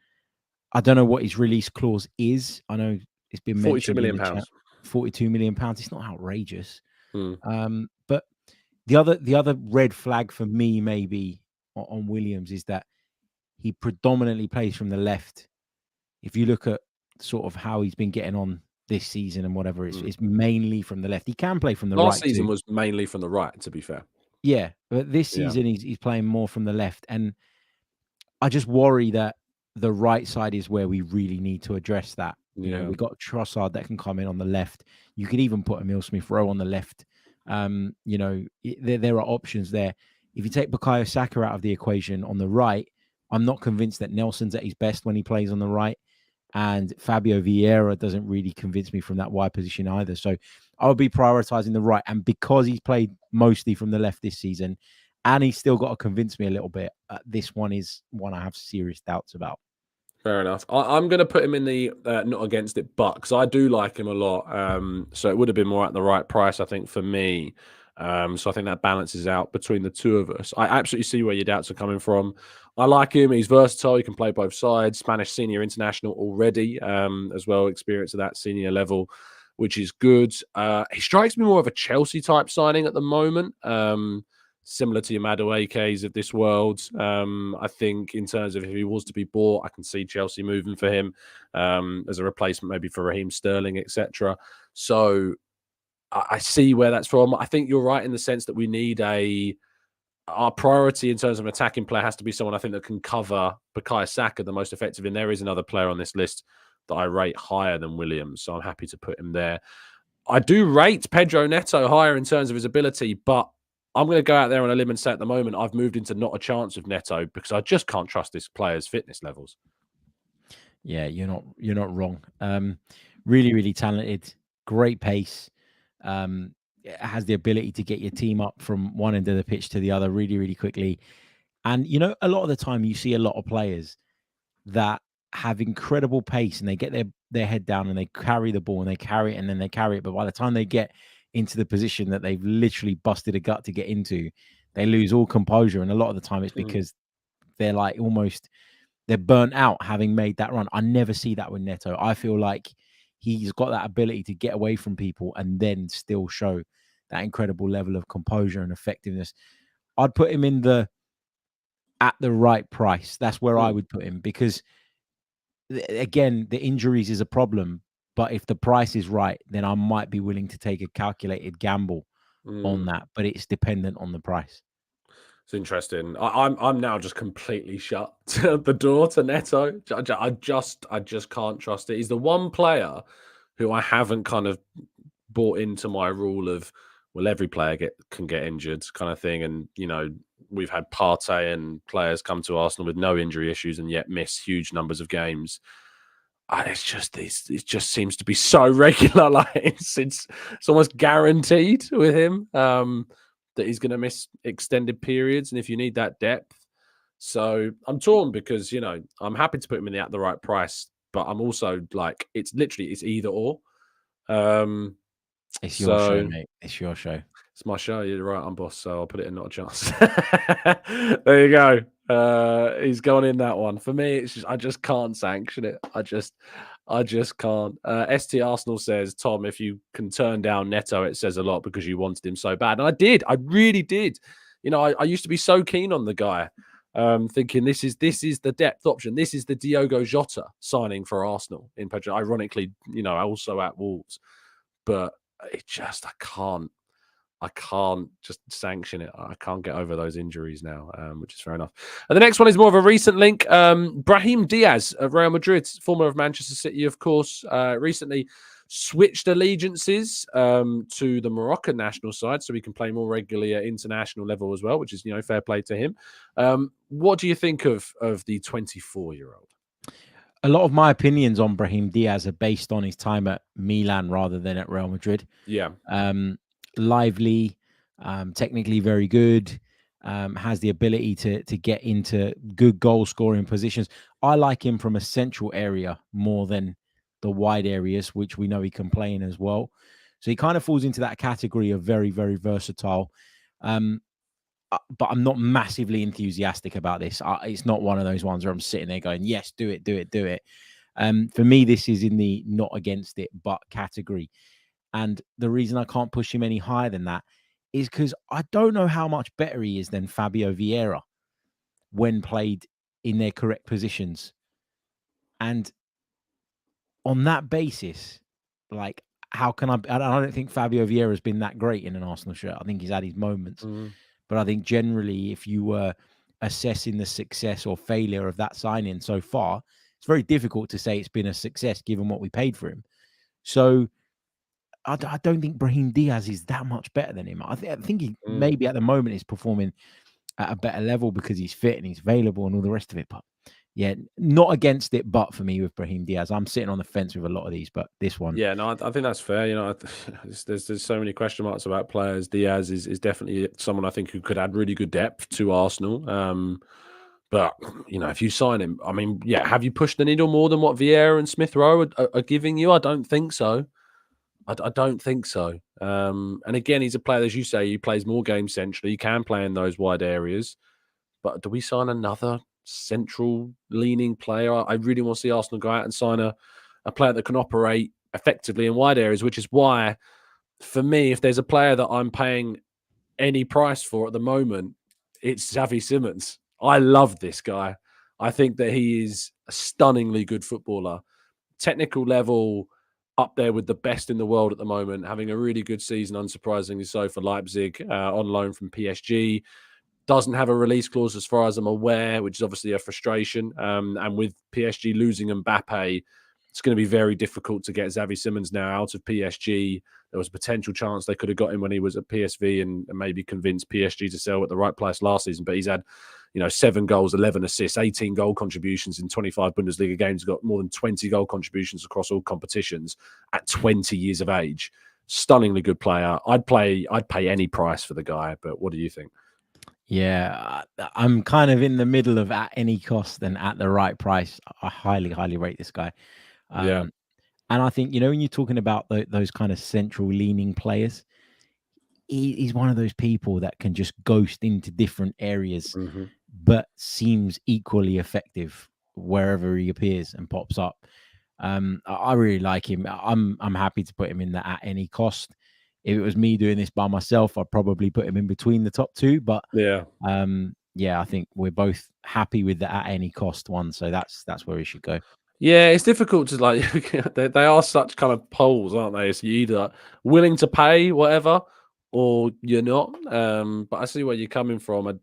I don't know what his release clause is. I know it's been mentioned. 42 million pounds. 42 million pounds. It's not outrageous. But the other red flag for me, maybe on Williams, is that he predominantly plays from the left. If you look at sort of how he's been getting on this season and whatever, it's mainly from the left. He can play from the right. Last season was mainly from the right, to be fair. Yeah, but this season he's playing more from the left, and I just worry that the right side is where we really need to address that. You know, we've got Trossard that can come in on the left. You could even put Emile Smith-Rowe on the left. You know, there are options there. If you take Bukayo Saka out of the equation on the right, I'm not convinced that Nelson's at his best when he plays on the right. And Fabio Vieira doesn't really convince me from that wide position either. So I'll be prioritizing the right. And because he's played mostly from the left this season, and he's still got to convince me a little bit, this one is one I have serious doubts about. Fair enough. I'm going to put him in the not against it, but because I do like him a lot. So it would have been more at the right price, I think, for me. So I think that balances out between the two of us. I absolutely see where your doubts are coming from. I like him. He's versatile. He can play both sides. Spanish senior international already, as well, experience at that senior level, which is good. He strikes me more of a Chelsea type signing at the moment. Similar to your Madueke's of this world. I think in terms of if he was to be bought, I can see Chelsea moving for him as a replacement, maybe for Raheem Sterling, etc. So I see where that's from. I think you're right in the sense that we need our priority in terms of an attacking player has to be someone I think that can cover Bukayo Saka the most effective. And there is another player on this list that I rate higher than Williams, so I'm happy to put him there. I do rate Pedro Neto higher in terms of his ability, but I'm going to go out there on a limb and say at the moment I've moved into not a chance with Neto because I just can't trust this player's fitness levels. Yeah, you're not wrong. Really, really talented, great pace. has the ability to get your team up from one end of the pitch to the other really, really quickly. And, a lot of the time you see a lot of players that have incredible pace and they get their head down and they carry the ball and they carry it and then they carry it. But by the time they get into the position that they've literally busted a gut to get into, they lose all composure. And a lot of the time it's because they're like they're burnt out having made that run. I never see that with Neto. I feel like he's got that ability to get away from people and then still show that incredible level of composure and effectiveness. I'd put him at the right price. That's where I would put him, because again, the injuries is a problem, but if the price is right, then I might be willing to take a calculated gamble on that, but it's dependent on the price. It's interesting. I'm now just completely shut the door to Neto. I just can't trust it. He's the one player who I haven't kind of bought into my rule of, well, every player can get injured kind of thing. And, we've had Partey and players come to Arsenal with no injury issues and yet miss huge numbers of games. It just seems to be so regular. Like it's almost guaranteed with him that he's going to miss extended periods. And if you need that depth, so I'm torn because, I'm happy to put him in at the right price, but I'm also like, it's either or. It's your show, mate. It's your show. It's my show. You're right. I'm boss, so I'll put it in not a chance. There you go. He's gone in that one. For me, it's just I just can't sanction it. I just can't. ST Arsenal says, Tom, if you can turn down Neto, it says a lot because you wanted him so bad. And I did. I really did. I used to be so keen on the guy, thinking this is the depth option. This is the Diogo Jota signing for Arsenal in Pedro. Ironically, also at Wolves. But it just I can't just sanction it. I can't get over those injuries now, which is fair enough. And the next one is more of a recent link. Brahim Diaz of Real Madrid, former of Manchester City, of course, recently switched allegiances to the Moroccan national side so he can play more regularly at international level as well, which is, fair play to him. What do you think of the 24-year-old? A lot of my opinions on Brahim Diaz are based on his time at Milan rather than at Real Madrid. Yeah. Lively, technically very good, has the ability to get into good goal scoring positions. I like him from a central area more than the wide areas, which we know he can play in as well. So he kind of falls into that category of very, very versatile. But I'm not massively enthusiastic about this. It's not one of those ones where I'm sitting there going, yes, do it, do it, do it. For me, this is in the not against it, but category. And the reason I can't push him any higher than that is because I don't know how much better he is than Fabio Vieira when played in their correct positions. And on that basis, like, how can I don't think Fabio Vieira has been that great in an Arsenal shirt. I think he's had his moments. But I think generally, if you were assessing the success or failure of that signing so far, it's very difficult to say it's been a success given what we paid for him. So I don't think Brahim Diaz is that much better than him. I think he maybe at the moment is performing at a better level because he's fit and he's available and all the rest of it. But yeah, not against it, but for me with Brahim Diaz, I'm sitting on the fence with a lot of these, but this one. Yeah, no, I think that's fair. There's so many question marks about players. Diaz is definitely someone I think who could add really good depth to Arsenal. But, if you sign him, I mean, yeah, have you pushed the needle more than what Vieira and Smith Rowe are giving you? I don't think so. I don't think so. And again, he's a player, as you say, he plays more games centrally. He can play in those wide areas. But do we sign another central leaning player? I really want to see Arsenal go out and sign a player that can operate effectively in wide areas, which is why, for me, if there's a player that I'm paying any price for at the moment, it's Xavi Simons. I love this guy. I think that he is a stunningly good footballer. Technical level up there with the best in the world at the moment, having a really good season, unsurprisingly so, for Leipzig, on loan from PSG. Doesn't have a release clause as far as I'm aware, which is obviously a frustration. And with PSG losing Mbappe, it's going to be very difficult to get Xavi Simons now out of PSG. There was a potential chance they could have got him when he was at PSV and maybe convinced PSG to sell at the right price last season. But he's had, 7 goals, 11 assists, 18 goal contributions in 25 Bundesliga games. He's got more than 20 goal contributions across all competitions at 20 years of age. stunningly good player. I'd pay any price for the guy. But what do you think? Yeah, I'm kind of in the middle of at any cost and at the right price. I highly, highly rate this guy. Yeah. Um, and I think, when you're talking about those kind of central leaning players, he's one of those people that can just ghost into different areas, Hmm. but seems equally effective wherever he appears and pops up. I really like him. I'm happy to put him in the at any cost. If it was me doing this by myself, I'd probably put him in between the top two. But Yeah. yeah, I think we're both happy with the at any cost one. So that's where he should go. Yeah, it's difficult to like. They are such kind of poles, aren't they? It's you either willing to pay whatever, or you're not. But I see where you're coming from.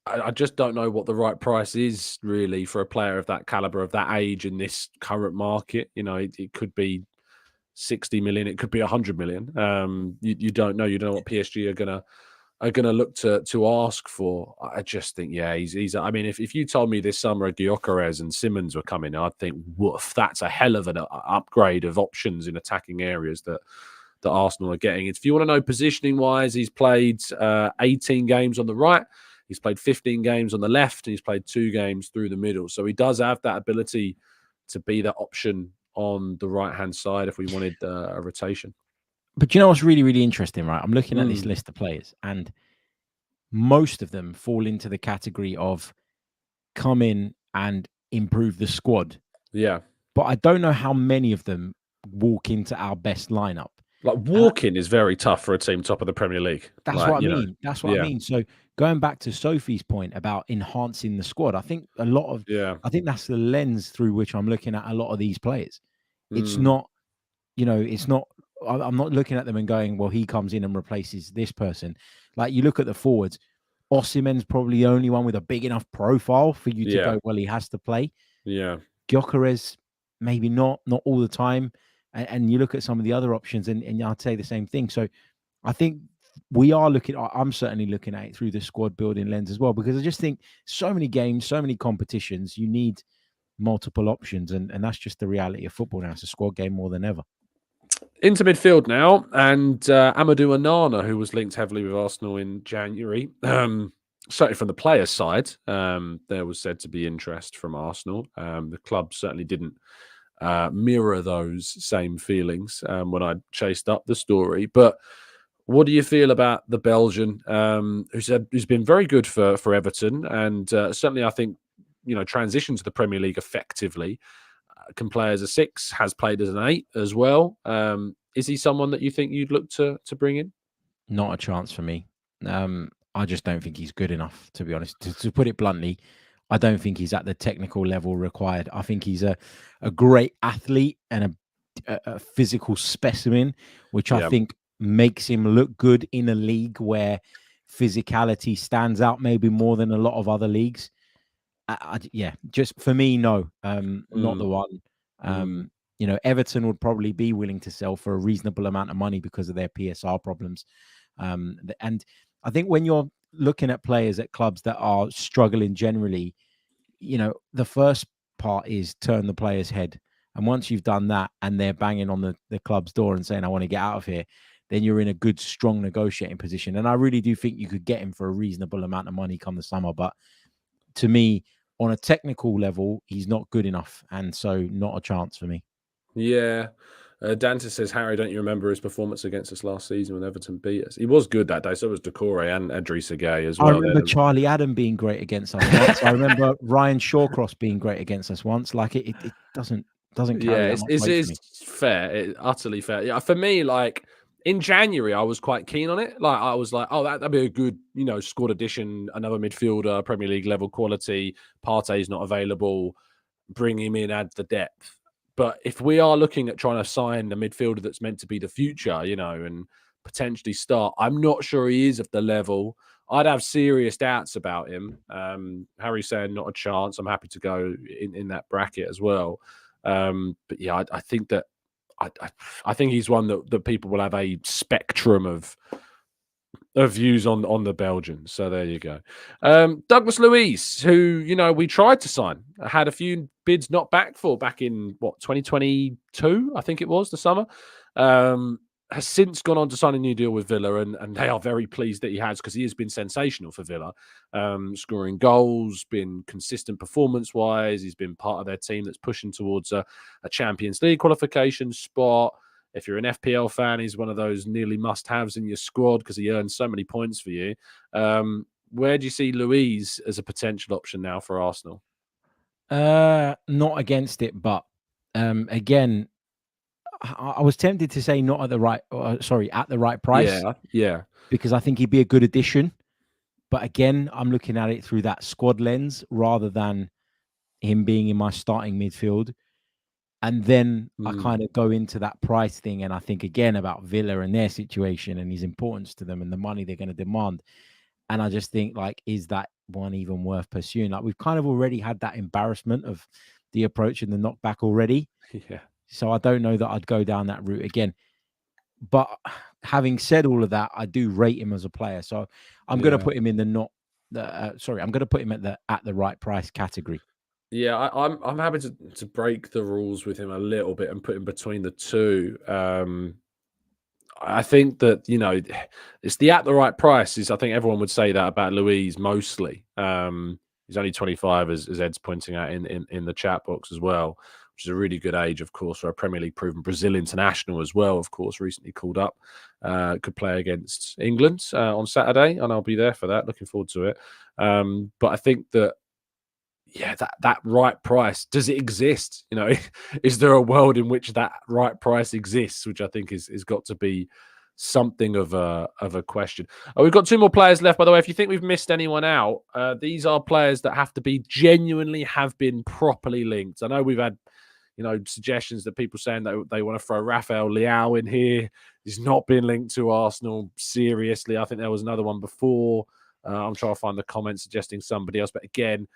I just don't know what the right price is really for a player of that caliber, of that age in this current market. It could be 60 million, it could be 100 million. You don't know. You don't know what PSG are gonna look to ask for. I just think, yeah, he's. I mean, if you told me this summer Gyökeres and Simmons were coming, I'd think, woof, that's a hell of an upgrade of options in attacking areas that Arsenal are getting. If you want to know positioning wise, he's played 18 games on the right. He's played 15 games on the left, and he's played 2 games through the middle. So he does have that ability to be that option on the right-hand side if we wanted a rotation. But you know what's really, really interesting, right? I'm looking at this Mm, list of players, and most of them fall into the category of come in and improve the squad. yeah. But I don't know how many of them walk into our best lineup. Like And walking is very tough for a team top of the Premier League. that's Like, what I mean. That's what I yeah, mean. So going back to Sophie's point about enhancing the squad, I think yeah, I think that's the lens through which I'm looking at a lot of these players. It's mm, not, it's not. I'm not looking at them and going, well, he comes in and replaces this person. Like you look at the forwards, Osimhen's probably the only one with a big enough profile for you to yeah, go, well, he has to play. yeah, Gyökeres, maybe not all the time. And you look at some of the other options, and I'd say the same thing. So I think we are looking. I'm certainly looking at it through the squad building lens as well, because I just think so many games, so many competitions, you need multiple options, and that's just the reality of football now. It's a squad game more than ever. Into midfield now, and Amadou Onana, who was linked heavily with Arsenal in January. Certainly from the players' side, there was said to be interest from Arsenal. The club certainly didn't mirror those same feelings when I chased up the story. But what do you feel about the Belgian, who's been very good for Everton, and certainly I think transitioned to the Premier League effectively, can play as a 6, has played as an 8 as well. Is he someone that you think you'd look to bring in? Not a chance for me. I just don't think he's good enough, to be honest. To put it bluntly, I don't think he's at the technical level required. I think he's a great athlete and a physical specimen, which I Yeah. think makes him look good in a league where physicality stands out maybe more than a lot of other leagues. Yeah, just for me, no, not the Mm, one. mm, Everton would probably be willing to sell for a reasonable amount of money because of their PSR problems. And I think when you're looking at players at clubs that are struggling generally, the first part is turn the player's head. And once you've done that and they're banging on the club's door and saying, I want to get out of here, then you're in a good, strong negotiating position. And I really do think you could get him for a reasonable amount of money come the summer. But to me, on a technical level, he's not good enough. And so not a chance for me. yeah. Dante says, Harry, don't you remember his performance against us last season when Everton beat us? He was good that day. So was Decore and Idrissa Gueye as I well. remember Charlie Adam being great against us once. I remember Ryan Shawcross being great against us once. Like it doesn't carry Yeah, that it's, much it's, weight for it's me. fair. Utterly fair. Yeah, for me, like in January, I was quite keen on it. Like I was like, oh, that'd be a good, squad addition, another midfielder, Premier League level quality. Partey's not available. Bring him in, add the depth. But if we are looking at trying to sign a midfielder that's meant to be the future, and potentially start, I'm not sure he is of the level. I'd have serious doubts about him. Harry's saying not a chance. I'm happy to go in that bracket as well. But yeah, I think that I think he's one that people will have a spectrum of views on the Belgians. So there you go. Douglas Luiz, who we tried to sign, had a few bids not back in what 2022, I think it was the summer. has since gone on to sign a new deal with Villa, and they are very pleased that he has, because he has been sensational for Villa, scoring goals, been consistent performance-wise. He's been part of their team that's pushing towards a Champions League qualification spot. If you're an FPL fan, he's one of those nearly must-haves in your squad because he earns so many points for you. Where do you see Luiz as a potential option now for Arsenal? Not against it, but again, I was tempted to say not at the right, at the right price, Yeah. because I think he'd be a good addition. But again, I'm looking at it through that squad lens rather than him being in my starting midfield. And then I kind of go into that price thing, and I think again about Villa and their situation and his importance to them and the money they're going to demand. And I just think, like, is that one even worth pursuing? Like, we've kind of already had that embarrassment of the approach and the knockback already. Yeah. So I don't know that I'd go down that route again. But having said all of that, I do rate him as a player. So I'm going to put him in I'm going to put him at the right price category. Yeah, I'm happy to break the rules with him a little bit and put him between the two. I think that, it's the at the right price. I think everyone would say that about Luiz mostly. He's only 25, as Ed's pointing out in the chat box as well, which is a really good age, of course, for a Premier League proven Brazil international as well, of course, recently called up. Could play against England on Saturday, and I'll be there for that. Looking forward to it. But I think that, that right price, does it exist? Is there a world in which that right price exists? Which I think is got to be something of a question. We've got two more players left, by the way. If you think we've missed anyone out, these are players that have to be genuinely have been properly linked. I know we've had suggestions that people saying that they want to throw Rafael Leao in here. He's not been linked to Arsenal seriously. I think there was another one before. I'm trying to find the comments suggesting somebody else, but again,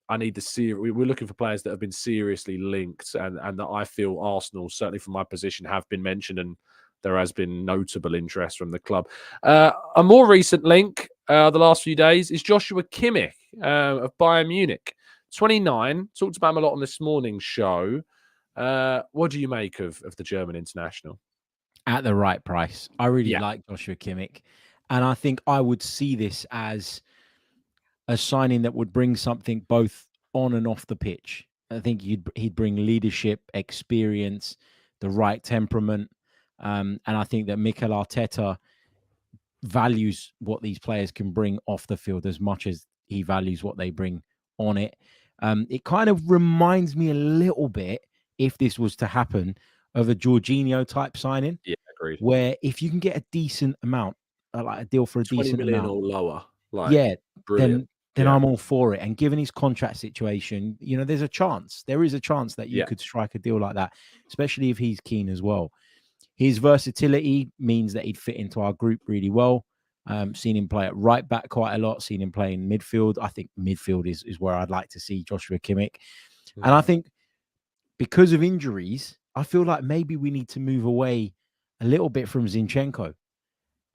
I need we're looking for players that have been seriously linked, and that I feel Arsenal, certainly from my position, have been mentioned, and there has been notable interest from the club. A more recent link, the last few days, is Joshua Kimmich of Bayern Munich. 29, talked about him a lot on this morning's show. What do you make of the German international? At the right price. I really like Joshua Kimmich, and I think I would see this as a signing that would bring something both on and off the pitch. I think he'd bring leadership, experience, the right temperament, and I think that Mikel Arteta values what these players can bring off the field as much as he values what they bring on it. It kind of reminds me a little bit, if this was to happen, of a Jorginho type signing. Yeah, agreed. Where if you can get a decent amount, like a deal for a 20 decent million amount or lower, then Yeah. I'm all for it. And given his contract situation, there's a chance. There is a chance that you could strike a deal like that, especially if he's keen as well. His versatility means that he'd fit into our group really well. Seen him play at right back quite a lot. Seen him play in midfield. I think midfield is where I'd like to see Joshua Kimmich. And I think because of injuries, I feel like maybe we need to move away a little bit from Zinchenko.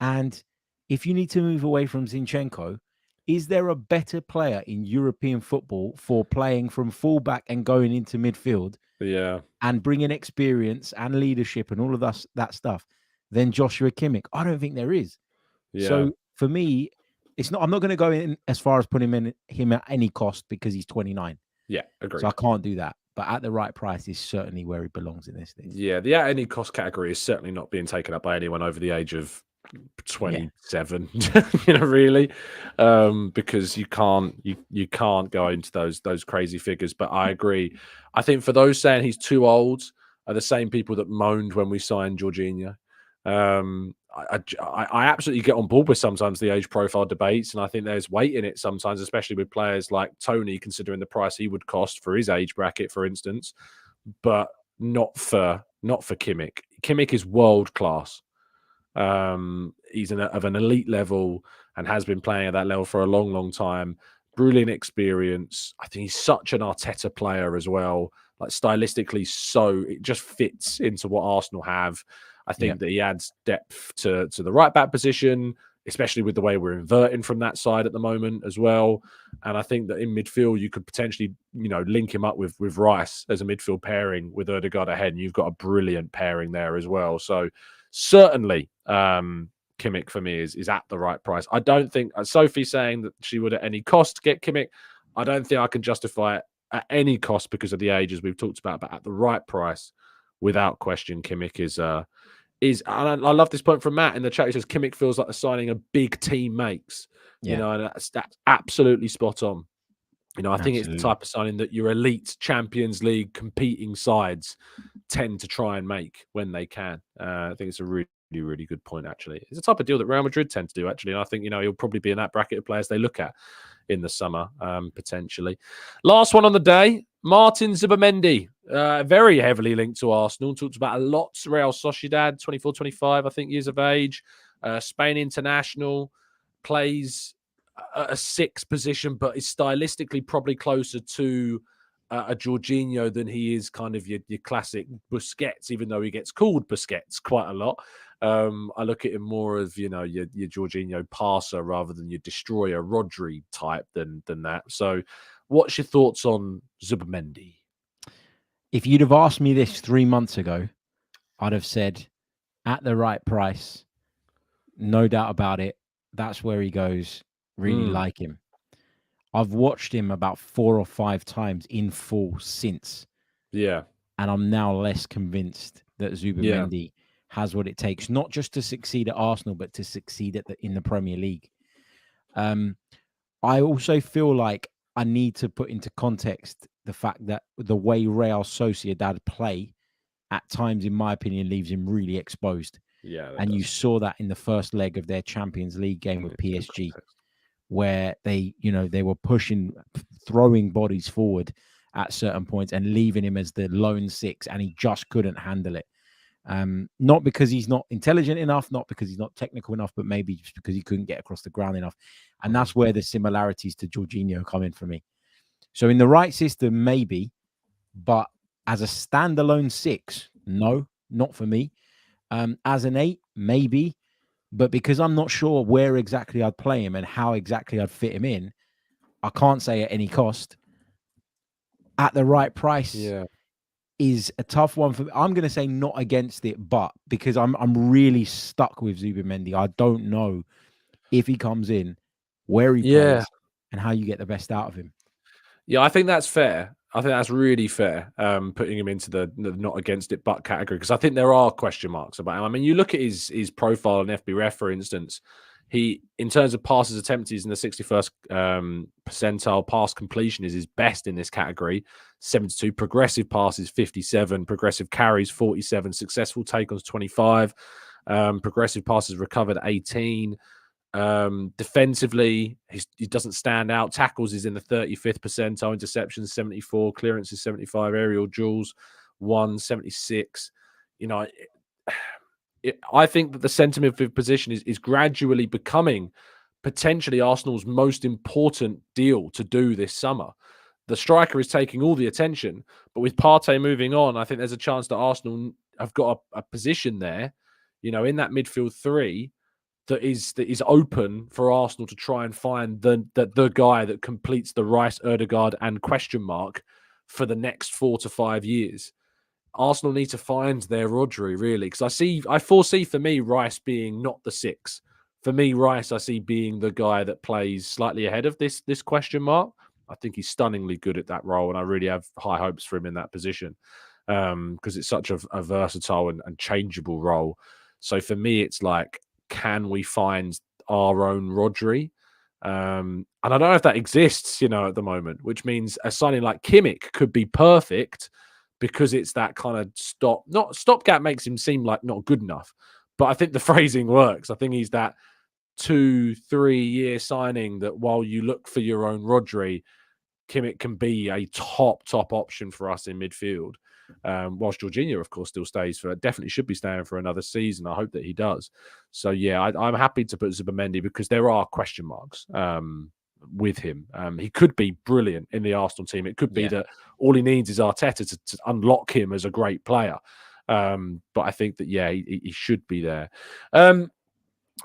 And if you need to move away from Zinchenko, is there a better player in European football for playing from fullback and going into midfield? Yeah. And bringing experience and leadership and all of that stuff than Joshua Kimmich? I don't think there is. Yeah. So for me, I'm not going to go in as far as putting him at any cost because he's 29. Yeah, agreed. So I can't do that. But at the right price is certainly where he belongs in this thing. Yeah, the at any cost category is certainly not being taken up by anyone over the age of 27, really, because you can't go into those crazy figures. But I agree. I think for those saying he's too old are the same people that moaned when we signed Jorginho. I absolutely get on board with sometimes the age profile debates, and I think there's weight in it sometimes, especially with players like Tony, considering the price he would cost for his age bracket, for instance. But not for Kimmich. Kimmich is world class. He's of an elite level and has been playing at that level for a long, long time. Brilliant experience. I think he's such an Arteta player as well. Like stylistically, so it just fits into what Arsenal have. I think that he adds depth to the right back position, especially with the way we're inverting from that side at the moment as well. And I think that in midfield, you could potentially, link him up with Rice as a midfield pairing with Odegaard ahead, and you've got a brilliant pairing there as well. So certainly Kimmich for me is at the right price. I don't think Sophie saying that she would at any cost get Kimmich. I don't think I can justify it at any cost because of the age, as we've talked about, but at the right price, without question, Kimmich is. I love this point from Matt in the chat. He says Kimmich feels like the signing a big team makes. You know, and that's absolutely spot on. You know, I think it's the type of signing that your elite Champions League competing sides tend to try and make when they can. I think it's a really, really good point, actually. It's a type of deal that Real Madrid tend to do, actually. And I think, he'll probably be in that bracket of players they look at in the summer, potentially. Last one on the day, Martin Zubimendi, very heavily linked to Arsenal. Talked about a lot. Real Sociedad, 24, 25, I think, years of age. Spain international, plays a 6 position, but is stylistically probably closer to a Jorginho than he is kind of your classic Busquets, even though he gets called Busquets quite a lot. I look at him more of, your Jorginho passer rather than your destroyer Rodri type than that. So what's your thoughts on Zubimendi? If you'd have asked me this 3 months ago, I'd have said at the right price, no doubt about it. That's where he goes. Really like him. I've watched him about 4 or 5 times in full since. Yeah. And I'm now less convinced that Zubimendi has what it takes, not just to succeed at Arsenal, but to succeed in the Premier League. I also feel like I need to put into context the fact that the way Real Sociedad play at times, in my opinion, leaves him really exposed. Yeah. And you saw that in the first leg of their Champions League game with PSG, where they were pushing, throwing bodies forward at certain points and leaving him as the lone 6, and he just couldn't handle it. Not because he's not intelligent enough, not because he's not technical enough, but maybe just because he couldn't get across the ground enough. And that's where the similarities to Jorginho come in for me. So in the right system, maybe, but as a standalone 6, no, not for me. As an 8, maybe, but because I'm not sure where exactly I'd play him and how exactly I'd fit him in, I can't say at any cost. At the right price is a tough one for me. I'm going to say not against it, but because I'm really stuck with Zubimendi. I don't know if he comes in, where he plays, and how you get the best out of him. Yeah, I think that's fair. I think that's really fair, putting him into the not against it but category, because I think there are question marks about him. I mean, you look at his profile on FBref, for instance. He, in terms of passes attempted, he's in the 61st percentile. Pass completion is his best in this category, 72. Progressive passes, 57. Progressive carries, 47. Successful take-ons, 25. Progressive passes recovered, 18. Defensively, he doesn't stand out. Tackles is in the 35th percentile. Interceptions, 74. Clearances, 75. Aerial duels, 176. I think that the centre midfield position is gradually becoming potentially Arsenal's most important deal to do this summer. The striker is taking all the attention, but with Partey moving on, I think there's a chance that Arsenal have got a position there, in that midfield 3 that is open for Arsenal to try and find the guy that completes the Rice, Ødegaard and question mark for the next 4 to 5 years. Arsenal need to find their Rodri, really, because I foresee for me Rice being not the 6. For me, Rice I see being the guy that plays slightly ahead of this question mark. I think he's stunningly good at that role, and I really have high hopes for him in that position, because it's such a versatile and changeable role. So for me, it's like, can we find our own Rodri? And I don't know if that exists, at the moment, which means a signing like Kimmich could be perfect, because it's that kind of stopgap makes him seem like not good enough. But I think the phrasing works. I think he's that 2-3 year signing that while you look for your own Rodri, Kimmich can be a top option for us in midfield. Whilst Jorginho, of course, still definitely should be staying for another season. I hope that he does. So yeah, I'm happy to put Zubimendi because there are question marks with him. He could be brilliant in the Arsenal team. It could be that all he needs is Arteta to unlock him as a great player. But I think that, he should be there.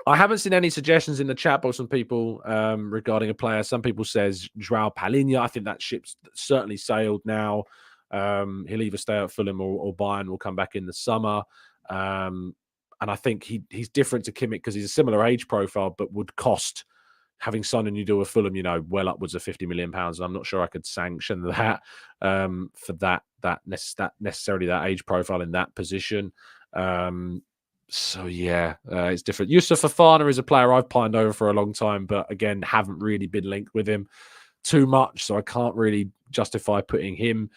I haven't seen any suggestions in the chat box from people regarding a player. Some people says João Palhinha. I think that ship's certainly sailed now. He'll either stay at Fulham or Bayern will come back in the summer. I think he's different to Kimmich because he's a similar age profile, but would cost, having signed a new deal with Fulham, well upwards of £50 million. And I'm not sure I could sanction that for that necessarily that age profile in that position. So yeah, it's different. Yusuf Fofana is a player I've pined over for a long time, but again, haven't really been linked with him too much, so I can't really justify putting him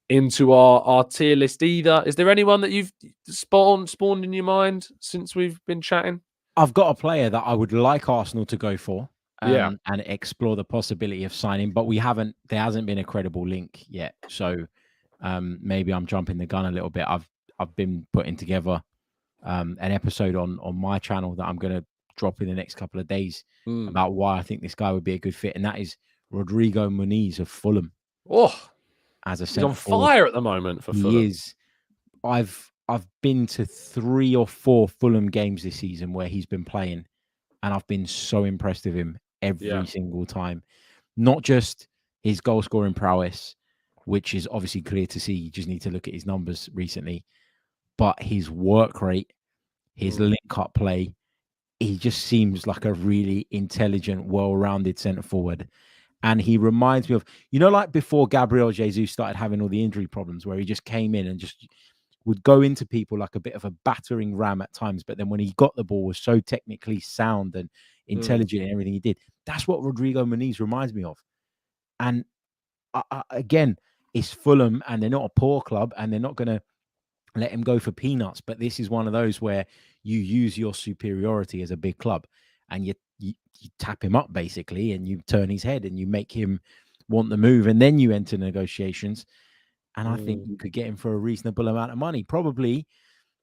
into our tier list either. Is there anyone that you've spawned in your mind since we've been chatting? I've got a player that I would like Arsenal to go for, Yeah. and explore the possibility of signing, but there hasn't been a credible link yet. So maybe I'm jumping the gun a little bit. I've been putting together an episode on my channel that I'm going to drop in the next couple of days about why I think this guy would be a good fit, and that is Rodrigo Muniz of Fulham. Oh, as a he's on centre forward. fire at the moment for Fulham. He is. I've been to 3 or 4 Fulham games this season where he's been playing, and I've been so impressed with him every single time. Not just his goal scoring prowess, which is obviously clear to see. You just need to look at his numbers recently, but his work rate, his link-up play. He just seems like a really intelligent, well-rounded centre forward. And he reminds me of, like before Gabriel Jesus started having all the injury problems, where he just came in and just would go into people like a bit of a battering ram at times. But then when he got the ball, was so technically sound and intelligent in everything he did. That's what Rodrigo Muniz reminds me of. And again, it's Fulham, and they're not a poor club, and they're not going to let him go for peanuts. But this is one of those where you use your superiority as a big club, and you tap him up basically, and you turn his head, and you make him want the move, and then you enter negotiations. And I think you could get him for a reasonable amount of money, probably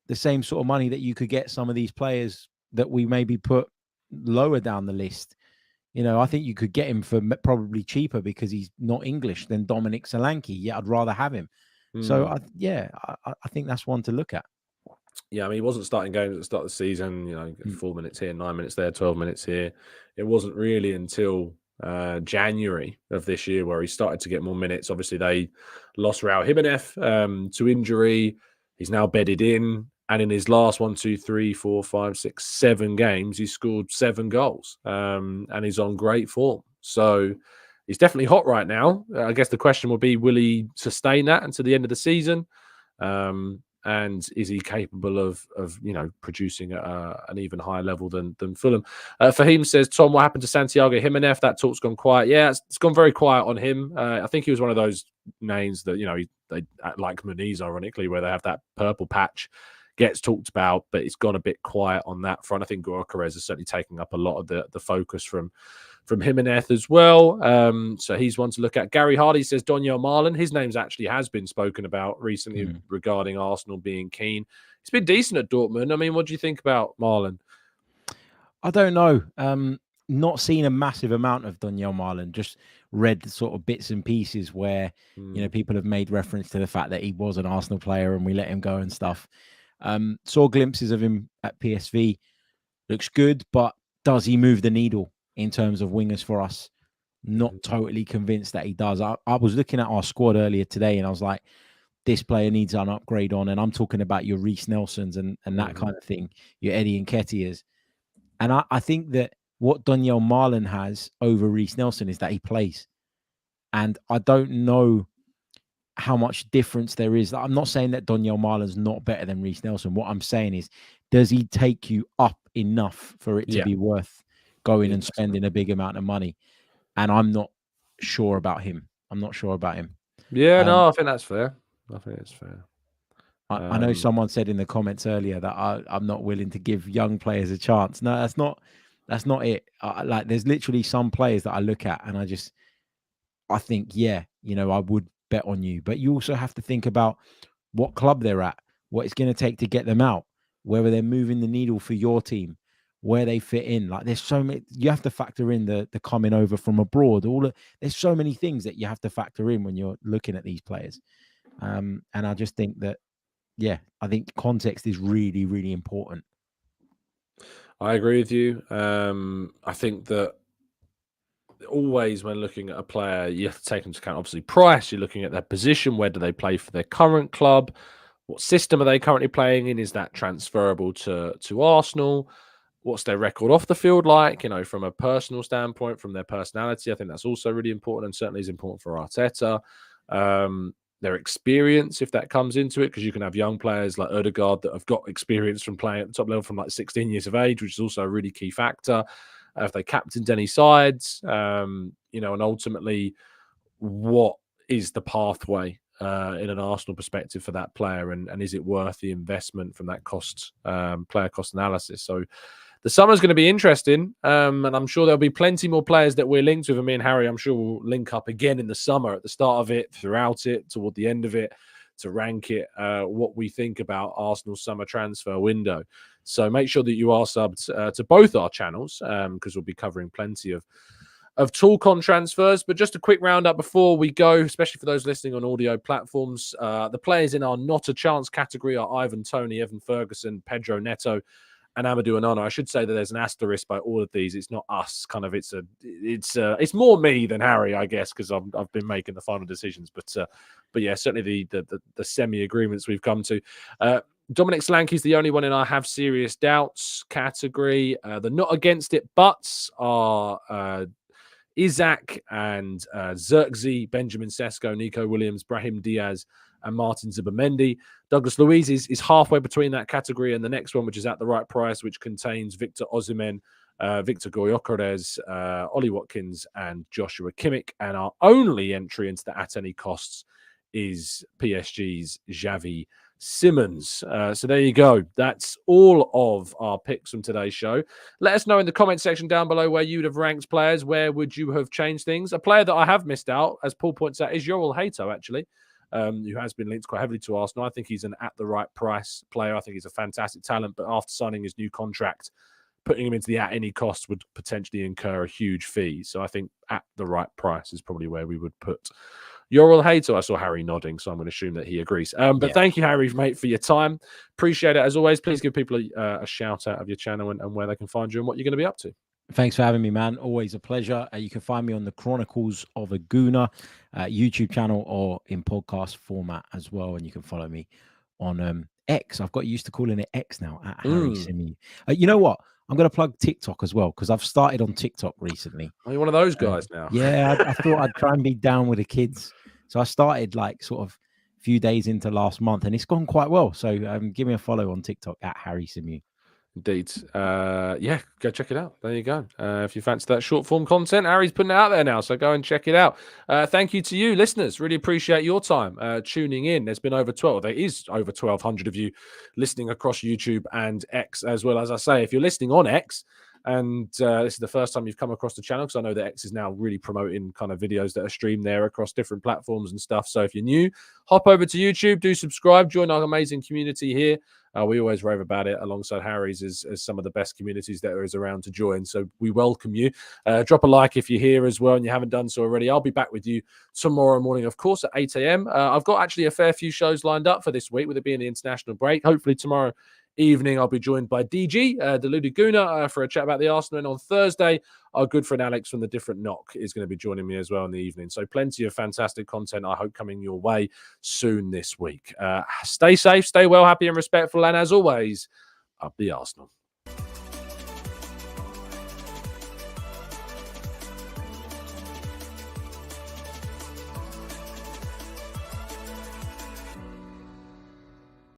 the same sort of money that you could get some of these players that we maybe put lower down the list. I think you could get him for probably cheaper because he's not English than Dominic Solanke. Yeah, I'd rather have him. So I think that's one to look at. Yeah, I mean, he wasn't starting games at the start of the season, 4 minutes here, 9 minutes there, 12 minutes here. It wasn't really until January of this year where he started to get more minutes. Obviously, they lost Raul Jimenez to injury. He's now bedded in. And in his last 7 games, he scored 7 goals. And he's on great form. So he's definitely hot right now. I guess the question will be, will he sustain that until the end of the season? And is he capable of producing at an even higher level than Fulham? Fahim says, Tom, what happened to Santiago Jimenez? That talk's gone quiet. Yeah, it's gone very quiet on him. I think he was one of those names that, they like Muniz, ironically, where they have that purple patch, gets talked about, but it's gone a bit quiet on that front. I think Gyökeres is certainly taking up a lot of the focus from Jimenez as well. So he's one to look at. Gary Hardy says Daniel Marlon. His name's actually has been spoken about recently regarding Arsenal being keen. He's been decent at Dortmund. I mean, what do you think about Marlon? I don't know. Not seen a massive amount of Daniel Marlon. Just read sort of bits and pieces where people have made reference to the fact that he was an Arsenal player and we let him go and stuff. Saw glimpses of him at PSV. Looks good, but does he move the needle in terms of wingers for us? Not totally convinced that he does. I was looking at our squad earlier today, and I was like, this player needs an upgrade on. And I'm talking about your Reece Nelsons and that kind of thing, your Eddie Nketiahs. And I think that what Daniel Marlon has over Reece Nelson is that he plays. And I don't know how much difference there is. I'm not saying that Daniel Marlon's not better than Reece Nelson. What I'm saying is, does he take you up enough for it to be worth going and spending a big amount of money? And I'm not sure about him. Yeah, no, I think that's fair. I think it's fair. I know someone said in the comments earlier that I'm not willing to give young players a chance. No, that's not it. Like, there's literally some players that I look at and I think, I would bet on you. But you also have to think about what club they're at, what it's going to take to get them out, whether they're moving the needle for your team, where they fit in. Like, there's so many, you have to factor in the coming over from abroad. There's so many things that you have to factor in when you're looking at these players. And I just think that, I think context is really, really important. I agree with you. I think that always when looking at a player, you have to take into account, obviously, price. You're looking at their position. Where do they play for their current club? What system are they currently playing in? Is that transferable to Arsenal? What's their record off the field like? From a personal standpoint, from their personality, I think that's also really important, and certainly is important for Arteta. Their experience, if that comes into it, because you can have young players like Odegaard that have got experience from playing at the top level from like 16 years of age, which is also a really key factor. If they captained any sides, and ultimately, what is the pathway in an Arsenal perspective for that player, and is it worth the investment from that player cost analysis? So the summer's going to be interesting, and I'm sure there'll be plenty more players that we're linked with. And me and Harry, I'm sure we'll link up again in the summer, at the start of it, throughout it, toward the end of it, to rank it, what we think about Arsenal's summer transfer window. So make sure that you are subbed to both our channels, because we'll be covering plenty of talk on transfers. But just a quick roundup before we go, especially for those listening on audio platforms. The players in our not a chance category are Ivan Toney, Evan Ferguson, Pedro Neto, and Amadou Onana. I should say that there's an asterisk by all of these. It's not us. It's more me than Harry, I guess, because I've been making the final decisions. But yeah, certainly the semi agreements we've come to. Dominic Solanke's the only one in our have serious doubts category. The not against it buts are Isaac and Xerxes, Benjamin Sesko, Nico Williams, Brahim Diaz, and Martin Zubimendi. Douglas Luiz is halfway between that category and the next one, which is at the right price, which contains Victor Osimhen, Victor Goyokeres, Ollie Watkins, and Joshua Kimmich. And our only entry into the at any costs is PSG's Xavi Simons. So there you go. That's all of our picks from today's show. Let us know in the comment section down below where you'd have ranked players. Where would you have changed things? A player that I have missed out, as Paul points out, is Yoel Hato, actually, who has been linked quite heavily to Arsenal. I think he's an at the right price player. I think he's a fantastic talent, but after signing his new contract, putting him into the at any cost would potentially incur a huge fee. So I think at the right price is probably where we would put Yoel Hato. I saw Harry nodding, so I'm going to assume that he agrees. But thank you, Harry, mate, for your time. Appreciate it as always. Please give people a shout out of your channel and where they can find you and what you're going to be up to. Thanks for having me, man. Always a pleasure. You can find me on the Chronicles of a Gooner YouTube channel or in podcast format as well. And you can follow me on X. I've got used to calling it X now, at Harry Symeou. You know what? I'm going to plug TikTok as well, because I've started on TikTok recently. Are you one of those guys now? Yeah, I thought I'd try and be down with the kids. So I started like sort of a few days into last month, and it's gone quite well. So give me a follow on TikTok at Harry Symeou. Indeed. Yeah, go check it out. There you go. If you fancy that short form content, Harry's putting it out there now, so go and check it out. Thank you to you, listeners. Really appreciate your time tuning in. There is over 1,200 of you listening across YouTube and X as well. As I say, if you're listening on X, and this is the first time you've come across the channel, because I know that X is now really promoting kind of videos that are streamed there across different platforms and stuff. So if you're new, hop over to YouTube, do subscribe, join our amazing community here. We always rave about it alongside Harry's as some of the best communities that is around to join. So we welcome you. Drop a like if you're here as well and you haven't done so already. I'll be back with you tomorrow morning, of course, at 8 a.m. I've got actually a fair few shows lined up for this week, with it being the international break. Hopefully tomorrow evening I'll be joined by DG, Deluded Gooner, for a chat about the Arsenal. And on Thursday, our good friend Alex from the Different Knock is going to be joining me as well in the evening. So plenty of fantastic content, I hope, coming your way soon this week. Stay safe, stay well, happy and respectful, and as always, up the Arsenal.